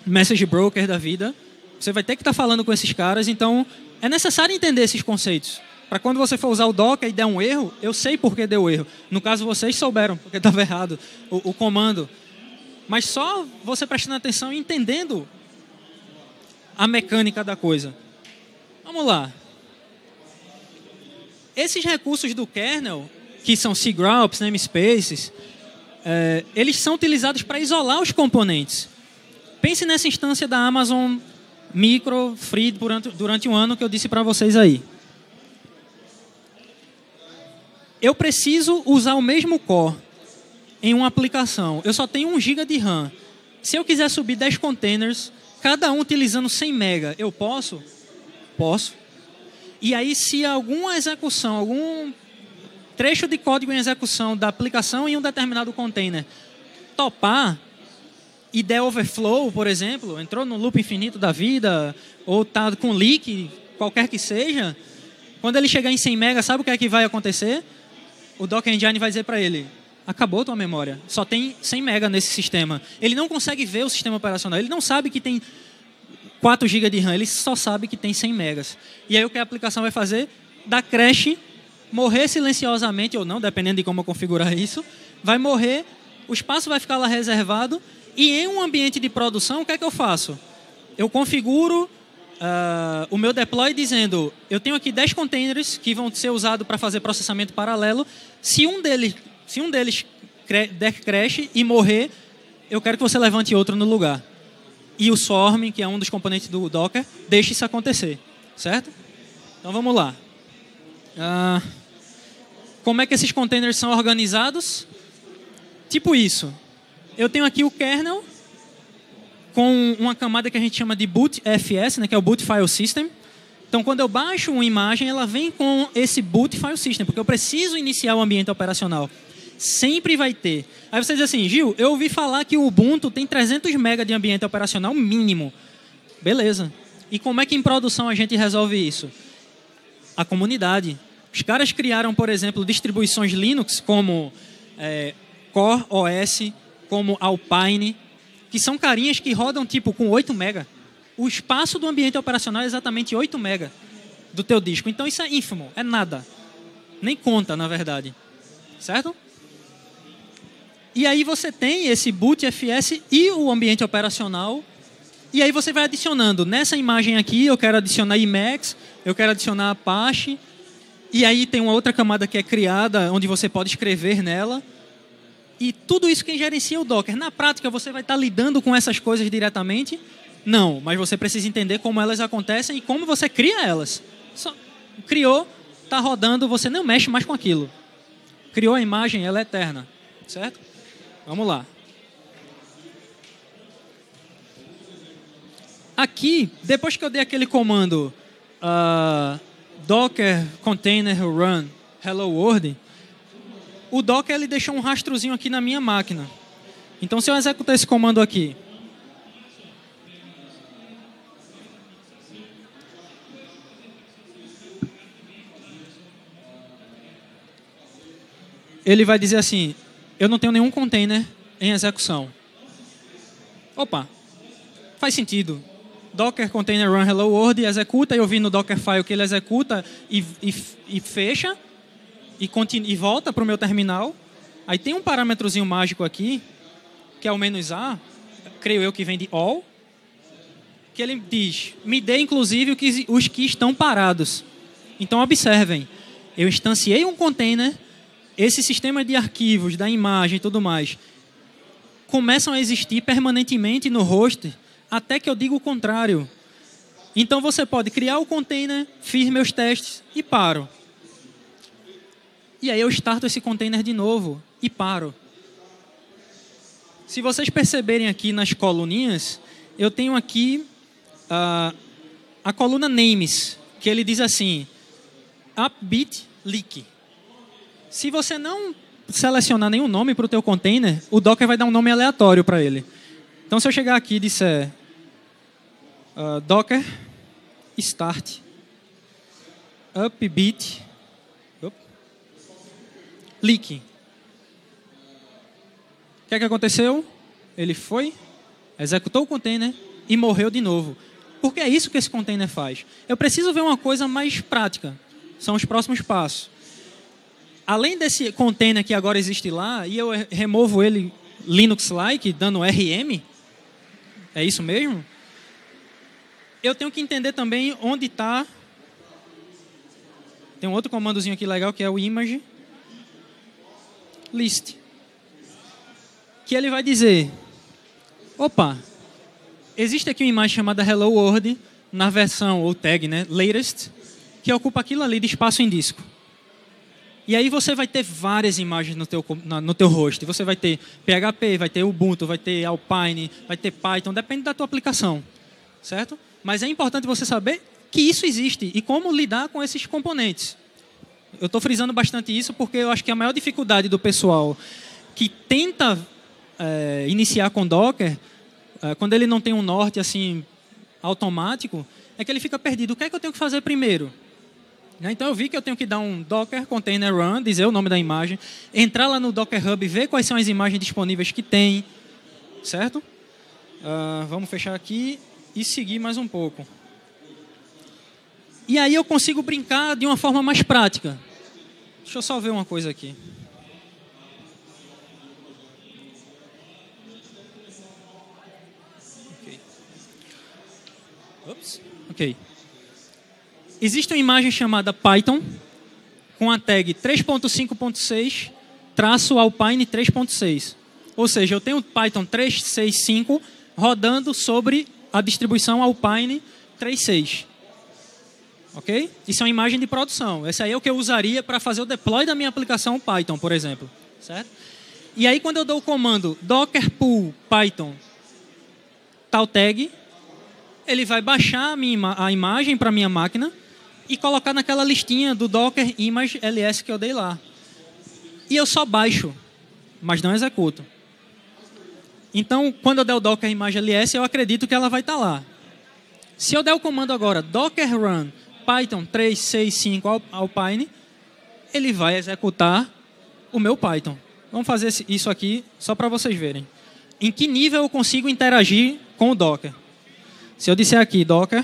message broker da vida, você vai ter que estar falando com esses caras, então é necessário entender esses conceitos. Para quando você for usar o Docker e der um erro, eu sei por que deu erro. No caso, vocês souberam porque estava errado o comando. Mas só você prestando atenção e entendendo a mecânica da coisa. Vamos lá. Esses recursos do kernel, que são cgroups, namespaces, eles são utilizados para isolar os componentes. Pense nessa instância da Amazon Micro Free durante um ano que eu disse para vocês aí. Eu preciso usar o mesmo core em uma aplicação. Eu só tenho 1 GB de RAM. Se eu quiser subir 10 containers, cada um utilizando 100 MB, eu posso? Posso. E aí, se alguma execução, algum trecho de código em execução da aplicação em um determinado container topar e der overflow, por exemplo, entrou no loop infinito da vida, ou está com leak, qualquer que seja, quando ele chegar em 100 MB, sabe o que é que vai acontecer? O Docker Engine vai dizer para ele, acabou tua memória, só tem 100 MB nesse sistema. Ele não consegue ver o sistema operacional, ele não sabe que tem 4 GB de RAM, ele só sabe que tem 100 MB. E aí o que a aplicação vai fazer? Dar crash, morrer silenciosamente ou não, dependendo de como eu configurar isso, vai morrer, o espaço vai ficar lá reservado, e em um ambiente de produção, o que é que eu faço? Eu configuro o meu deploy dizendo, eu tenho aqui 10 containers que vão ser usados para fazer processamento paralelo. Se um deles der crash e morrer, eu quero que você levante outro no lugar. E o Swarm, que é um dos componentes do Docker, deixe isso acontecer. Certo? Então vamos lá. Como é que esses containers são organizados? Tipo isso. Eu tenho aqui o kernel com uma camada que a gente chama de bootfs, né, que é o Boot File System. Então, quando eu baixo uma imagem, ela vem com esse Boot File System, porque eu preciso iniciar o ambiente operacional. Sempre vai ter. Aí você diz assim, Gil, eu ouvi falar que o Ubuntu tem 300 MB de ambiente operacional mínimo. Beleza. E como é que em produção a gente resolve isso? A comunidade. Os caras criaram, por exemplo, distribuições Linux como Core OS, como Alpine, que são carinhas que rodam tipo com 8 MB. O espaço do ambiente operacional é exatamente 8 MB do teu disco. Então isso é ínfimo, é nada. Nem conta, na verdade. Certo? E aí você tem esse bootfs e o ambiente operacional. E aí você vai adicionando. Nessa imagem aqui, eu quero adicionar Emacs, eu quero adicionar Apache. E aí tem uma outra camada que é criada, onde você pode escrever nela. E tudo isso quem gerencia é o Docker. Na prática, você vai estar lidando com essas coisas diretamente? Não, mas você precisa entender como elas acontecem e como você cria elas. Só criou, está rodando, você não mexe mais com aquilo. Criou a imagem, ela é eterna. Certo? Vamos lá. Aqui, depois que eu dei aquele comando docker container run hello world, o Docker ele deixou um rastrozinho aqui na minha máquina. Então, se eu executar esse comando aqui, ele vai dizer assim, eu não tenho nenhum container em execução. Opa, faz sentido. Docker container run hello world, executa, eu vi no Dockerfile que ele executa e fecha, e volta para o meu terminal. Aí tem um parâmetrozinho mágico aqui, que é o "-a", creio eu que vem de all, que ele diz, me dê inclusive os que estão parados. Então observem, eu instanciei um container, esse sistema de arquivos, da imagem e tudo mais, começam a existir permanentemente no host, até que eu diga o contrário. Então você pode criar o container, fiz meus testes e paro. E aí eu starto esse container de novo e paro. Se vocês perceberem aqui nas coluninhas, eu tenho aqui a coluna names, que ele diz assim, upbit leak. Se você não selecionar nenhum nome para o teu container, o Docker vai dar um nome aleatório para ele. Então, se eu chegar aqui e disser Docker start upbit leak. O que é que aconteceu? Ele foi, executou o container e morreu de novo. Porque é isso que esse container faz. Eu preciso ver uma coisa mais prática. São os próximos passos. Além desse container que agora existe lá, e eu removo ele Linux-like, dando RM, é isso mesmo? Eu tenho que entender também onde está... Tem um outro comandozinho aqui legal, que é o image list. Que ele vai dizer, opa, existe aqui uma imagem chamada Hello World, na versão, ou tag, né, latest, que ocupa aquilo ali de espaço em disco. E aí você vai ter várias imagens no teu host. Você vai ter PHP, vai ter Ubuntu, vai ter Alpine, vai ter Python, depende da tua aplicação, certo? Mas é importante você saber que isso existe e como lidar com esses componentes. Eu estou frisando bastante isso porque eu acho que a maior dificuldade do pessoal que tenta iniciar com Docker, quando ele não tem um norte assim automático, é que ele fica perdido. O que é que eu tenho que fazer primeiro? Então eu vi que eu tenho que dar um Docker Container Run, dizer o nome da imagem, entrar lá no Docker Hub, ver quais são as imagens disponíveis que tem, certo? Vamos fechar aqui e seguir mais um pouco. E aí eu consigo brincar de uma forma mais prática. Deixa eu só ver uma coisa aqui. Ok. Existe uma imagem chamada Python com a tag 3.5.6 -Alpine 3.6. Ou seja, eu tenho Python 3.6.5 rodando sobre a distribuição Alpine 3.6. Ok? Isso é uma imagem de produção. Essa aí é o que eu usaria para fazer o deploy da minha aplicação Python, por exemplo. Certo? E aí, quando eu dou o comando docker pull python tal tag, ele vai baixar a imagem para a minha máquina e colocar naquela listinha do Docker Image LS que eu dei lá. E eu só baixo, mas não executo. Então, quando eu der o Docker Image LS, eu acredito que ela vai estar lá. Se eu der o comando agora, docker run python 3.6.5 Alpine, ele vai executar o meu Python. Vamos fazer isso aqui só para vocês verem. Em que nível eu consigo interagir com o Docker? Se eu disser aqui, Docker,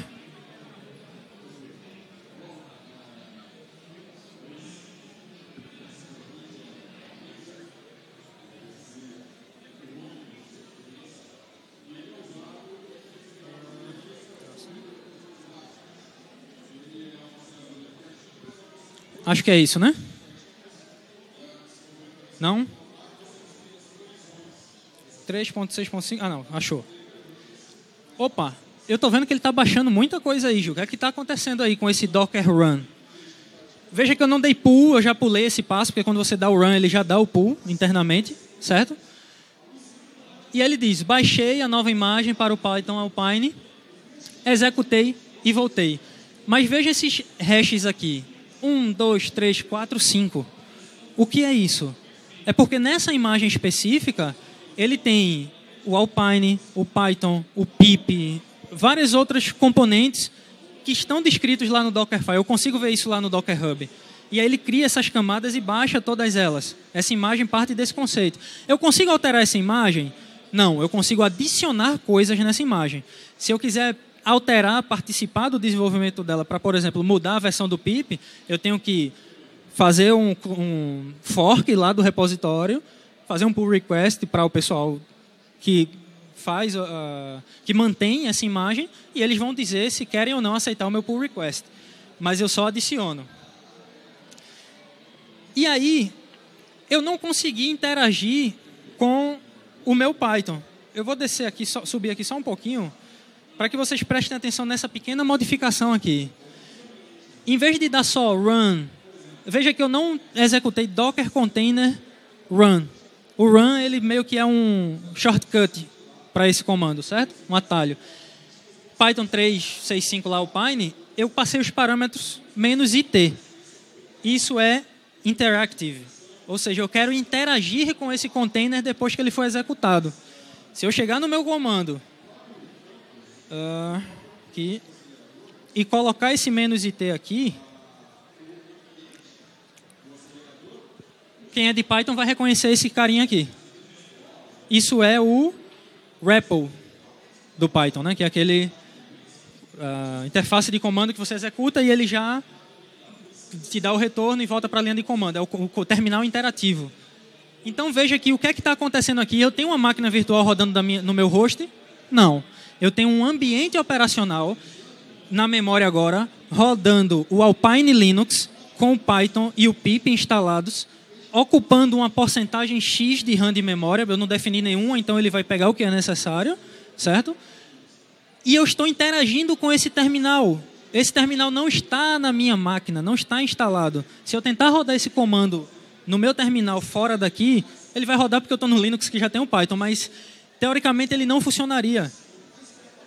acho que é isso, né? Não? 3.6.5, não, achou. Opa, eu estou vendo que ele está baixando muita coisa aí, Gil. O que é que está acontecendo aí com esse Docker Run? Veja que eu não dei pull, eu já pulei esse passo, porque quando você dá o run, ele já dá o pull internamente, certo? E ele diz, baixei a nova imagem para o Python Alpine, executei e voltei. Mas veja esses hashes aqui. 1, 2, 3, 4, 5. O que é isso? É porque nessa imagem específica, ele tem o Alpine, o Python, o pip, vários outros componentes que estão descritos lá no Dockerfile. Eu consigo ver isso lá no Docker Hub. E aí ele cria essas camadas e baixa todas elas. Essa imagem parte desse conceito. Eu consigo alterar essa imagem? Não, eu consigo adicionar coisas nessa imagem. Se eu quiser alterar, participar do desenvolvimento dela para, por exemplo, mudar a versão do pip, eu tenho que fazer um fork lá do repositório, fazer um pull request para o pessoal que faz, que mantém essa imagem, e eles vão dizer se querem ou não aceitar o meu pull request. Mas eu só adiciono. E aí, eu não consegui interagir com o meu Python. Eu vou descer aqui, subir aqui só um pouquinho, para que vocês prestem atenção nessa pequena modificação aqui. Em vez de dar só run Veja que eu não executei docker container run. O run, ele meio que é um shortcut para esse comando, certo? Um atalho. Python 3.6.5 lá, o Pine, eu passei os parâmetros -it. Isso é interactive. Ou seja, eu quero interagir com esse container depois que ele for executado. Se eu chegar no meu comando aqui, e colocar esse -it aqui, quem é de Python vai reconhecer esse carinha aqui. Isso é o REPL do Python, né? Que é aquele interface de comando que você executa e ele já te dá o retorno e volta para a linha de comando. É o terminal interativo. Então veja aqui o que é que está acontecendo aqui. Eu tenho uma máquina virtual rodando no meu host? Não. Eu tenho um ambiente operacional na memória agora, rodando o Alpine Linux com o Python e o pip instalados, ocupando uma porcentagem X de RAM de memória. Eu não defini nenhuma, então ele vai pegar o que é necessário, certo? E eu estou interagindo com esse terminal. Esse terminal não está na minha máquina, não está instalado. Se eu tentar rodar esse comando no meu terminal fora daqui, ele vai rodar porque eu estou no Linux que já tem o Python, mas teoricamente ele não funcionaria.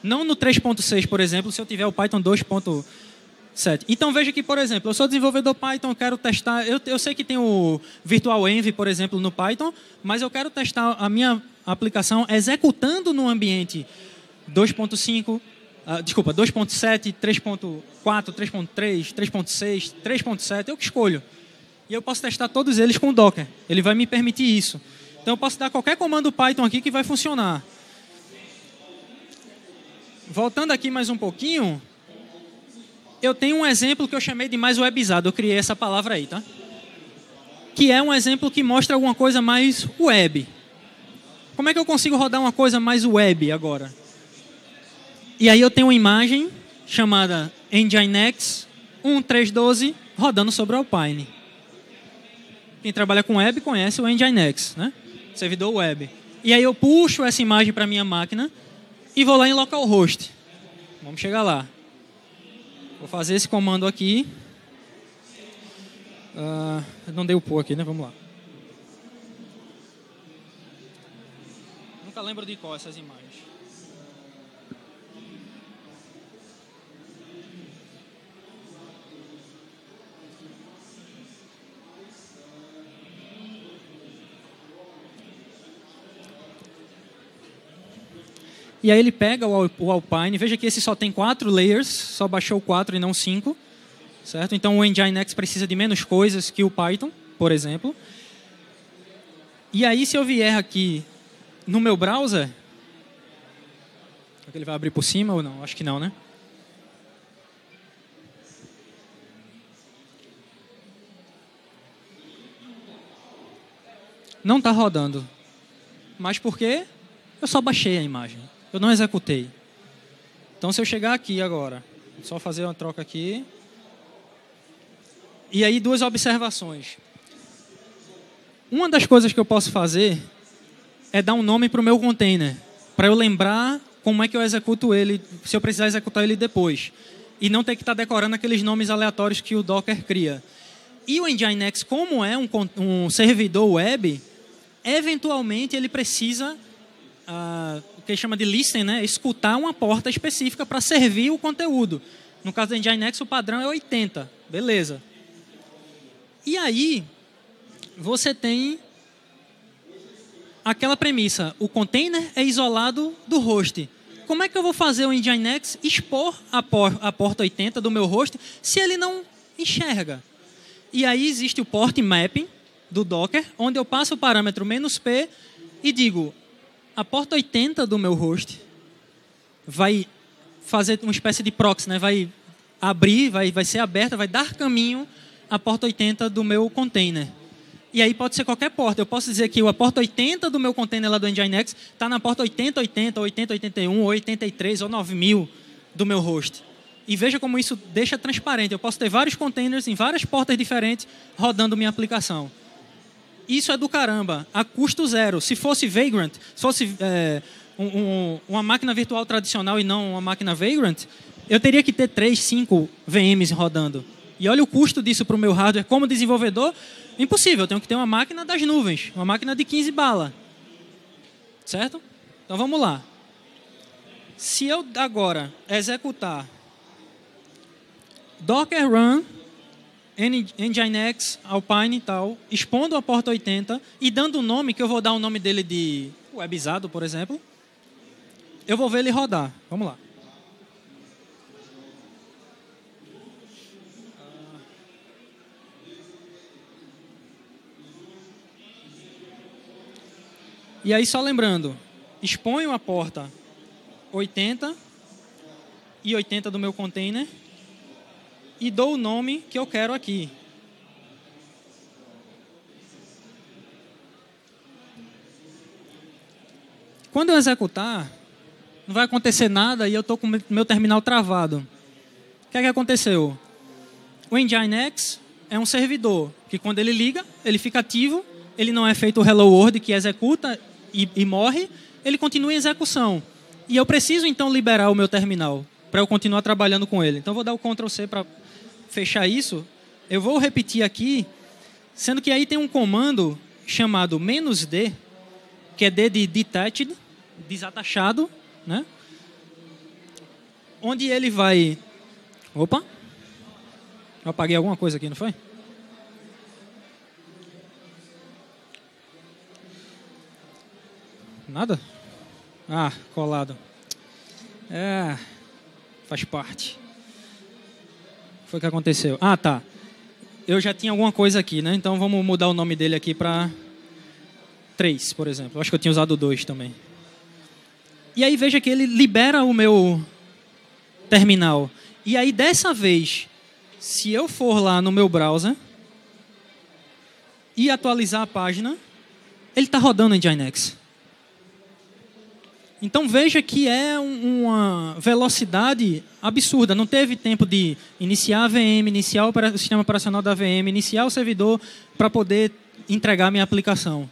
Não no 3.6, por exemplo, se eu tiver o Python 2.7. Então veja que, por exemplo, eu sou desenvolvedor Python, eu quero testar... Eu sei que tem o VirtualEnv, por exemplo, no Python, mas eu quero testar a minha aplicação executando no ambiente 2.5... Desculpa, 2.7, 3.4, 3.3, 3.6, 3.7, eu que escolho. E eu posso testar todos eles com o Docker. Ele vai me permitir isso. Então eu posso dar qualquer comando Python aqui que vai funcionar. Voltando aqui mais um pouquinho, eu tenho um exemplo que eu chamei de mais webizado. Eu criei essa palavra aí, tá? Que é um exemplo que mostra alguma coisa mais web. Como é que eu consigo rodar uma coisa mais web agora? E aí eu tenho uma imagem chamada Nginx 1.3.12 rodando sobre o Alpine. Quem trabalha com web conhece o Nginx, né? Servidor web. E aí eu puxo essa imagem para a minha máquina e vou lá em localhost. Vamos chegar lá. Vou fazer esse comando aqui. Não dei o pull aqui, né? Vamos lá. Nunca lembro de qual essas imagens. E aí ele pega o Alpine, veja que esse só tem 4 layers, só baixou 4 e não 5, certo? Então o Nginx precisa de menos coisas que o Python, por exemplo. E aí se eu vier aqui no meu browser, ele vai abrir por cima ou não? Acho que não, né? Não está rodando. Mas por quê? Eu só baixei a imagem. Eu não executei. Então, se eu chegar aqui agora, só fazer uma troca aqui. E aí, 2 observações. Uma das coisas que eu posso fazer é dar um nome para o meu container, para eu lembrar como é que eu executo ele, se eu precisar executar ele depois. E não ter que estar decorando aqueles nomes aleatórios que o Docker cria. E o Nginx, como é um servidor web, eventualmente ele precisa... o que chama de listen, né? Escutar uma porta específica para servir o conteúdo. No caso do Nginx, o padrão é 80. Beleza. E aí, você tem aquela premissa. O container é isolado do host. Como é que eu vou fazer o Nginx expor a porta 80 do meu host se ele não enxerga? E aí existe o port mapping do Docker, onde eu passo o parâmetro "-p" e digo... A porta 80 do meu host vai fazer uma espécie de proxy, né? Vai abrir, vai ser aberta, vai dar caminho à porta 80 do meu container. E aí pode ser qualquer porta. Eu posso dizer que a porta 80 do meu container lá do Nginx está na porta 8080, 8081, 83 ou 9000 do meu host. E veja como isso deixa transparente. Eu posso ter vários containers em várias portas diferentes rodando minha aplicação. Isso é do caramba, a custo zero. Se fosse Vagrant, se fosse uma máquina virtual tradicional e não uma máquina Vagrant, eu teria que ter 3, 5 VMs rodando. E olha o custo disso para o meu hardware como desenvolvedor. Impossível, eu tenho que ter uma máquina das nuvens, uma máquina de 15 bala. Certo? Então vamos lá. Se eu agora executar Docker Run, Nginx, Alpine e tal, expondo a porta 80 e dando um nome, que eu vou dar o nome dele de webizado, por exemplo, eu vou ver ele rodar. Vamos lá. E aí, só lembrando, exponho a porta 80 e 80 do meu container e dou o nome que eu quero aqui. Quando eu executar, não vai acontecer nada e eu estou com o meu terminal travado. O que é que aconteceu? O Nginx é um servidor que, quando ele liga, ele fica ativo, ele não é feito o Hello World, que executa e morre, ele continua em execução. E eu preciso, então, liberar o meu terminal para eu continuar trabalhando com ele. Então, eu vou dar o Ctrl+C para fechar isso. Eu vou repetir aqui, sendo que aí tem um comando chamado "-d", que é D de detached, desatachado, né? Onde ele vai... Opa! Eu apaguei alguma coisa aqui, não foi? Nada? Ah, colado. É, faz parte. O que foi que aconteceu? Ah, tá. Eu já tinha alguma coisa aqui, né? Então vamos mudar o nome dele aqui para 3, por exemplo. Eu acho que eu tinha usado 2 também. E aí veja que ele libera o meu terminal. E aí dessa vez, se eu for lá no meu browser e atualizar a página, ele está rodando em Nginx. Então veja que é uma velocidade absurda. Não teve tempo de iniciar a VM, iniciar o sistema operacional da VM, iniciar o servidor para poder entregar a minha aplicação.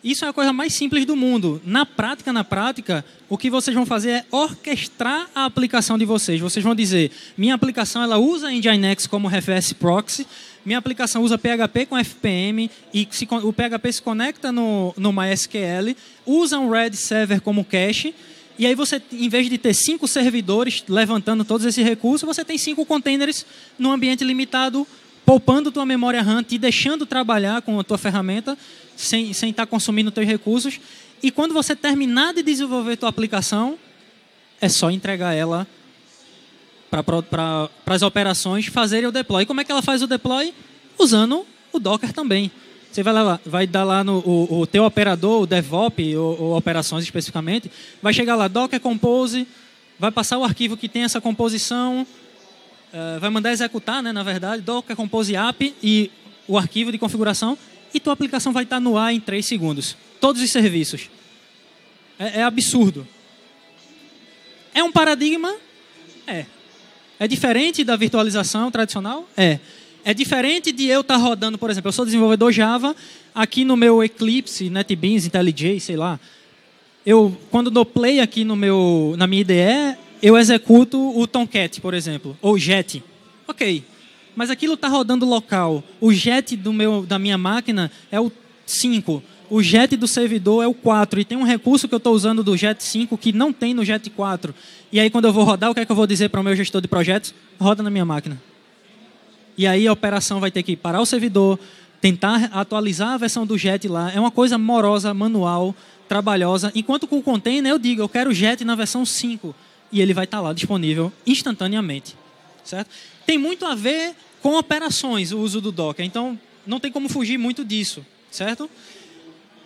Isso é a coisa mais simples do mundo. Na prática, o que vocês vão fazer é orquestrar a aplicação de vocês. Vocês vão dizer, minha aplicação ela usa Nginx como reference proxy, minha aplicação usa PHP com FPM e o PHP se conecta no MySQL, usa um Red Server como cache, e aí você, em vez de ter 5 servidores levantando todos esses recursos, você tem 5 containers num ambiente limitado, poupando tua memória RAM, te deixando trabalhar com a tua ferramenta sem estar consumindo teus recursos. E quando você terminar de desenvolver tua aplicação, é só entregar ela para as operações fazerem o deploy. E como é que ela faz o deploy? Usando o Docker também. Você vai dar lá o teu operador, o DevOps, ou operações especificamente, vai chegar lá, Docker Compose, vai passar o arquivo que tem essa composição, vai mandar executar, né, na verdade, Docker Compose app e o arquivo de configuração, e tua aplicação vai estar no ar em 3 segundos. Todos os serviços. É absurdo. É um paradigma? É. É diferente da virtualização tradicional? É. É diferente de eu estar rodando, por exemplo, eu sou desenvolvedor Java, aqui no meu Eclipse, NetBeans, IntelliJ, sei lá. Quando dou play aqui na minha IDE, eu executo o Tomcat, por exemplo, ou Jet. Ok. Mas aquilo está rodando local. O Jet da minha máquina é o 5. O Jet do servidor é o 4. E tem um recurso que eu estou usando do Jet 5 que não tem no Jet 4. E aí, quando eu vou rodar, o que é que eu vou dizer para o meu gestor de projetos? Roda na minha máquina. E aí, a operação vai ter que parar o servidor, tentar atualizar a versão do Jet lá. É uma coisa morosa, manual, trabalhosa. Enquanto com o container, eu digo, eu quero o Jet na versão 5. E ele vai estar lá disponível instantaneamente. Certo? Tem muito a ver com operações, o uso do Docker. Então, não tem como fugir muito disso. Certo?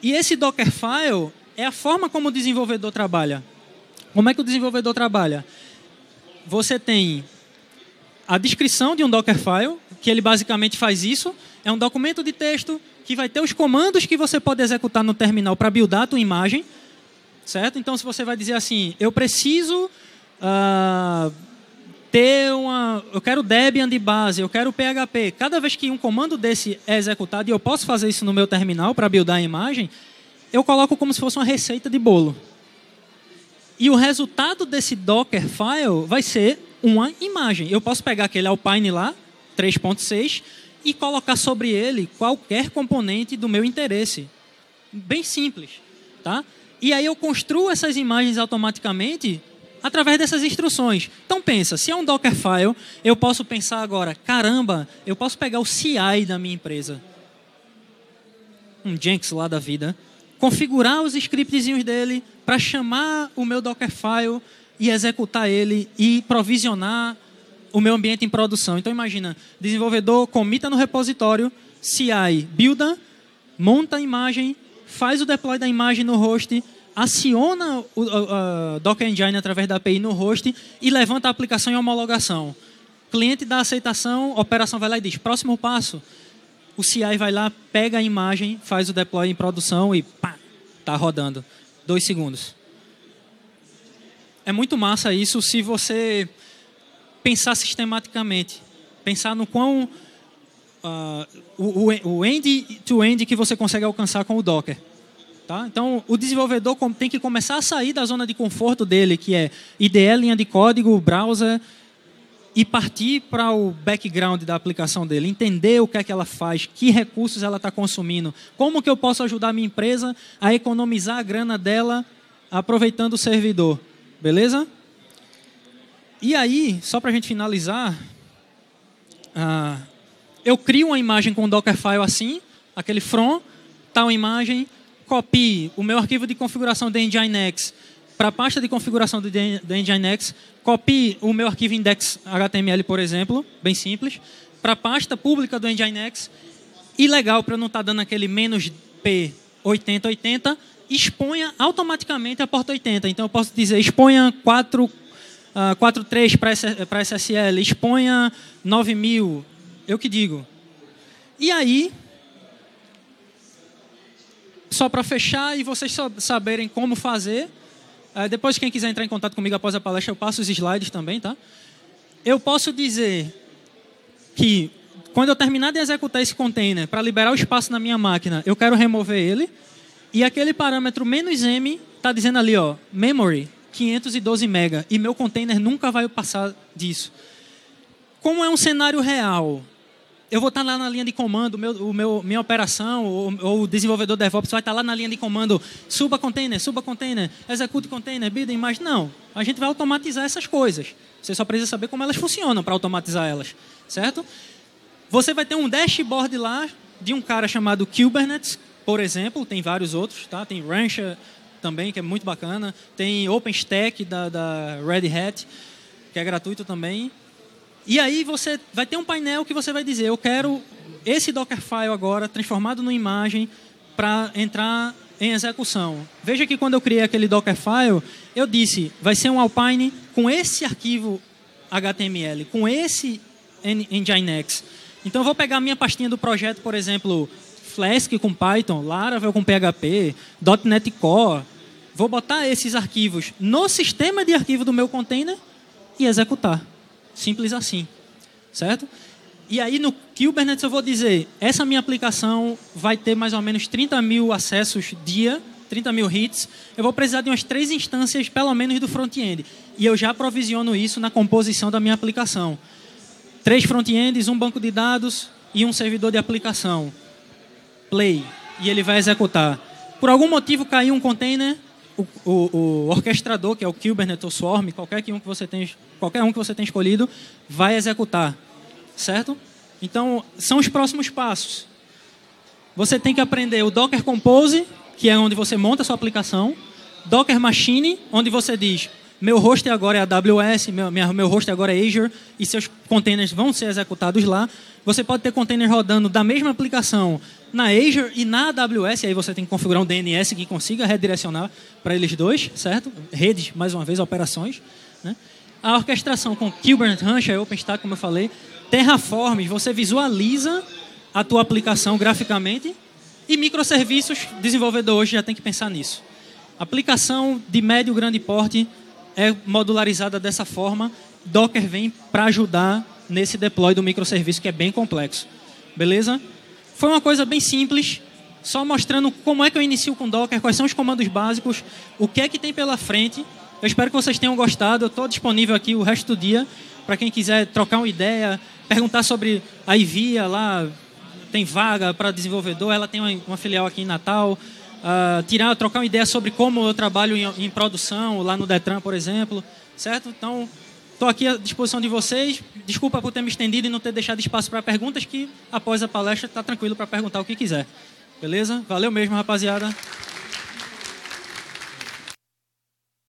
E esse Dockerfile é a forma como o desenvolvedor trabalha. Como é que o desenvolvedor trabalha? Você tem a descrição de um Dockerfile, que ele basicamente faz isso. É um documento de texto que vai ter os comandos que você pode executar no terminal para buildar a tua imagem. Certo? Então, se você vai dizer assim, eu preciso eu quero Debian de base, eu quero PHP. Cada vez que um comando desse é executado, e eu posso fazer isso no meu terminal para buildar a imagem, eu coloco como se fosse uma receita de bolo. E o resultado desse Dockerfile vai ser uma imagem. Eu posso pegar aquele Alpine lá, 3.6, e colocar sobre ele qualquer componente do meu interesse. Bem simples, tá? E aí eu construo essas imagens automaticamente através dessas instruções. Então pensa, se é um Dockerfile, eu posso pensar agora, caramba, eu posso pegar o CI da minha empresa, um Jenkins lá da vida, configurar os scriptzinhos dele para chamar o meu Dockerfile e executar ele e provisionar o meu ambiente em produção. Então imagina, desenvolvedor comita no repositório, CI builda, monta a imagem, faz o deploy da imagem no host, aciona o Docker Engine através da API no host e levanta a aplicação em homologação. Cliente dá aceitação, a operação vai lá e diz, próximo passo, o CI vai lá, pega a imagem, faz o deploy em produção e pá, está rodando. 2 segundos. É muito massa isso se você pensar sistematicamente. Pensar no quão... o end-to-end que você consegue alcançar com o Docker. Tá? Então, o desenvolvedor tem que começar a sair da zona de conforto dele, que é IDE, linha de código, browser, e partir para o background da aplicação dele, entender o que é que ela faz, que recursos ela está consumindo, como que eu posso ajudar a minha empresa a economizar a grana dela aproveitando o servidor. Beleza? E aí, só para a gente finalizar, eu crio uma imagem com um Dockerfile assim, aquele from, tal imagem, copio o meu arquivo de configuração do Nginx para a pasta de configuração do Nginx, copie o meu arquivo index.html, por exemplo, bem simples, para a pasta pública do Nginx, e legal, para eu não estar dando aquele "-p 8080, exponha automaticamente a porta 80. Então eu posso dizer, exponha 43 para SSL, exponha 9000, eu que digo. E aí, só para fechar e vocês saberem como fazer, depois quem quiser entrar em contato comigo após a palestra, eu passo os slides também, tá? Eu posso dizer que quando eu terminar de executar esse container para liberar o espaço na minha máquina, eu quero remover ele, e aquele parâmetro "-m" está dizendo ali, ó, memory 512 MB, e meu container nunca vai passar disso. Como é um cenário real, eu vou estar lá na linha de comando, minha operação, ou o desenvolvedor DevOps vai estar lá na linha de comando, suba container, execute container, build imagem. Não, a gente vai automatizar essas coisas. Você só precisa saber como elas funcionam para automatizar elas, certo? Você vai ter um dashboard lá de um cara chamado Kubernetes, por exemplo, tem vários outros, tá? Tem Rancher também, que é muito bacana, tem OpenStack da Red Hat, que é gratuito também. E aí você vai ter um painel que você vai dizer, eu quero esse Dockerfile agora transformado numa imagem para entrar em execução. Veja que quando eu criei aquele Dockerfile, eu disse, vai ser um Alpine com esse arquivo HTML, com esse Nginx. Então eu vou pegar a minha pastinha do projeto, por exemplo, Flask com Python, Laravel com PHP, .NET Core. Vou botar esses arquivos no sistema de arquivo do meu container e executar. Simples assim, certo? E aí no Kubernetes eu vou dizer, essa minha aplicação vai ter mais ou menos 30 mil acessos dia, 30 mil hits, eu vou precisar de umas 3 instâncias pelo menos do front-end. E eu já provisiono isso na composição da minha aplicação. 3 front-ends, um banco de dados e um servidor de aplicação. Play, e ele vai executar. Por algum motivo caiu um container, o orquestrador, que é o Kubernetes ou Swarm, qualquer um que você tenha escolhido, vai executar, certo? Então, são os próximos passos. Você tem que aprender o Docker Compose, que é onde você monta a sua aplicação, Docker Machine, onde você diz, meu host agora é AWS, meu host agora é Azure, e seus containers vão ser executados lá. Você pode ter container rodando da mesma aplicação na Azure e na AWS, e aí você tem que configurar um DNS que consiga redirecionar para eles dois, certo? Redes, mais uma vez, operações. Né? A orquestração com Kubernetes, Rancher, OpenStack, como eu falei. Terraform, você visualiza a tua aplicação graficamente. E microserviços, desenvolvedor hoje já tem que pensar nisso. Aplicação de médio e grande porte é modularizada dessa forma. Docker vem para ajudar nesse deploy do microserviço, que é bem complexo. Beleza? Foi uma coisa bem simples, só mostrando como é que eu inicio com Docker, quais são os comandos básicos, o que é que tem pela frente, Eu espero que vocês tenham gostado. Eu estou disponível aqui o resto do dia para quem quiser trocar uma ideia, perguntar sobre a Ivia lá, tem vaga para desenvolvedor, ela tem uma filial aqui em Natal, trocar uma ideia sobre como eu trabalho em produção, lá no Detran, por exemplo, certo? Então, estou aqui à disposição de vocês. Desculpa por ter me estendido e não ter deixado espaço para perguntas, que após a palestra está tranquilo para perguntar o que quiser. Beleza? Valeu mesmo, rapaziada.